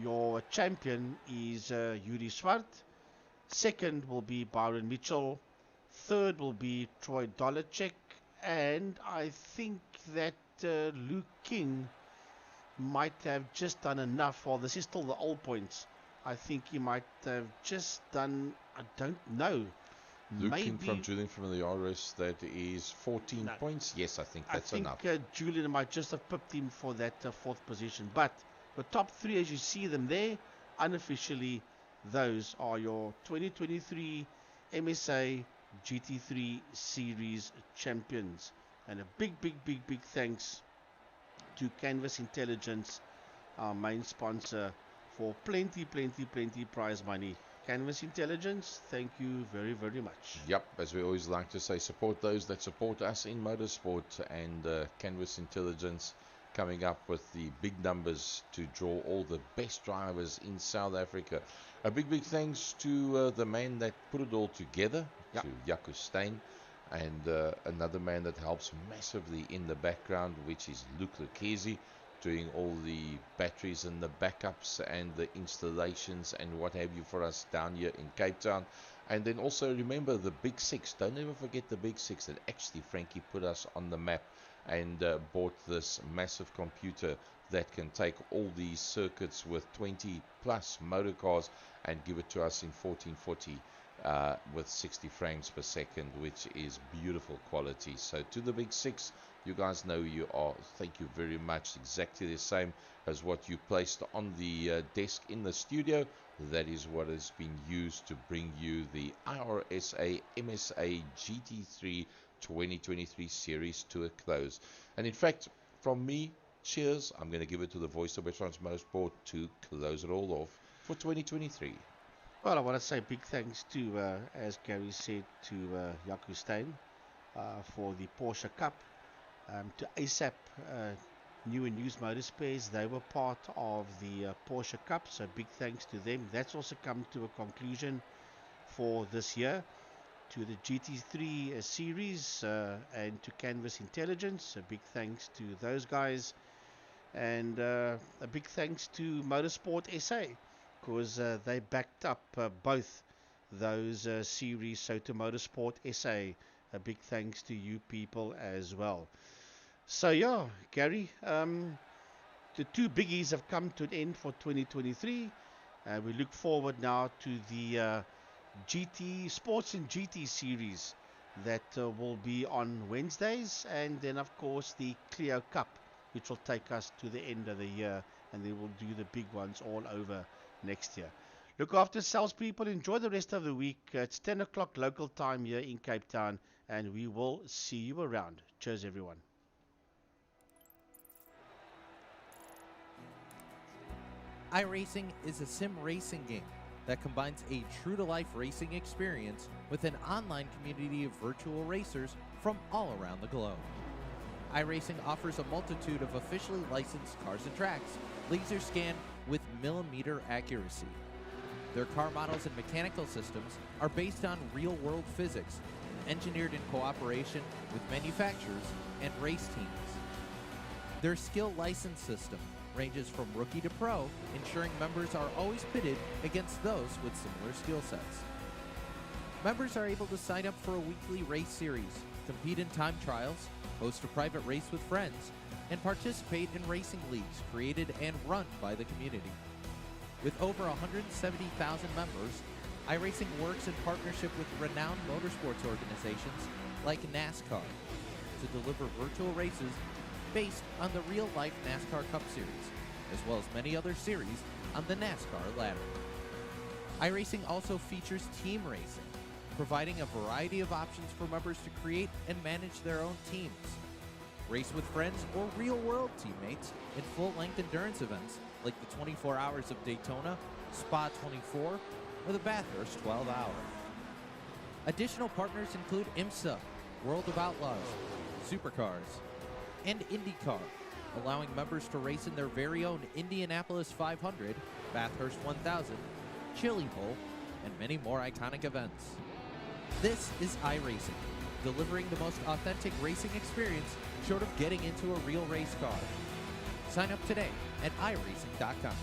your champion is Yuri Swart. Second will be Byron Mitchell. Third will be Troy Dolacek. And I think that Luke King might have just done enough. Well, this is still the old points. I think he might have just done, I don't know. Luke maybe King from Julian from the iRSA, that is 14 points. Yes, I think that's enough. I think Julian might just have pipped him for that fourth position. But the top three, as you see them there, unofficially, those are your 2023 MSA GT3 Series champions. And a big thanks to Canvas Intelligence, our main sponsor, for plenty prize money. Canvas Intelligence, thank you very much. Yep, as we always like to say, support those that support us in motorsport, and Canvas Intelligence coming up with the big numbers to draw all the best drivers in South Africa. A big thanks to the man that put it all together, Yep. to Jaco Steyn, and another man that helps massively in the background, which is Luke Lucchesi, doing all the batteries and the backups and the installations and what have you for us down here in Cape Town. And then also remember the Big Six. Don't ever forget the Big Six, that actually Frankie put us on the map and bought this massive computer that can take all these circuits with 20 plus motor cars and give it to us in 1440 with 60 frames per second, which is beautiful quality. So to the Big Six, you guys know you are. Thank you very much. Exactly the same as what you placed on the desk in the studio. That is what has been used to bring you the iRSA MSA GT3 2023 series to a close. And in fact, from me, cheers. I'm going to give it to the voice of Veterans Motorsport to close it all off for 2023. Well, I want to say big thanks to, as Gary said, to Jaco Steyn for the Porsche Cup. To ASAP, New and Used Motor Spares, they were part of the Porsche Cup, so big thanks to them. That's also come to a conclusion for this year. To the GT3 series and to Canvas Intelligence, a big thanks to those guys. And a big thanks to Motorsport SA, because they backed up both those series. So to Motorsport SA, a big thanks to you people as well. So yeah, Gary, the two biggies have come to an end for 2023. We look forward now to the GT Sports and GT series that will be on Wednesdays, and then of course the Clio Cup, which will take us to the end of the year, and then we'll do the big ones all over next year. Look after yourselves, people. Enjoy the rest of the week. It's 10 o'clock local time here in Cape Town, and we will see you around. Cheers, everyone. iRacing is a sim racing game that combines a true-to-life racing experience with an online community of virtual racers from all around the globe. iRacing offers a multitude of officially licensed cars and tracks, laser scanned with millimeter accuracy. Their car models and mechanical systems are based on real-world physics, engineered in cooperation with manufacturers and race teams. Their skill license system ranges from rookie to pro, ensuring members are always pitted against those with similar skill sets. Members are able to sign up for a weekly race series, compete in time trials, host a private race with friends, and participate in racing leagues created and run by the community. With over 170,000 members, iRacing works in partnership with renowned motorsports organizations like NASCAR to deliver virtual races based on the real-life NASCAR Cup Series, as well as many other series on the NASCAR ladder. iRacing also features team racing, providing a variety of options for members to create and manage their own teams. Race with friends or real-world teammates in full-length endurance events like the 24 Hours of Daytona, Spa 24, or the Bathurst 12 Hour. Additional partners include IMSA, World of Outlaws, Supercars, and IndyCar, allowing members to race in their very own Indianapolis 500, Bathurst 1000, Chili Bowl, and many more iconic events. This is iRacing, delivering the most authentic racing experience short of getting into a real race car. Sign up today at iRacing.com.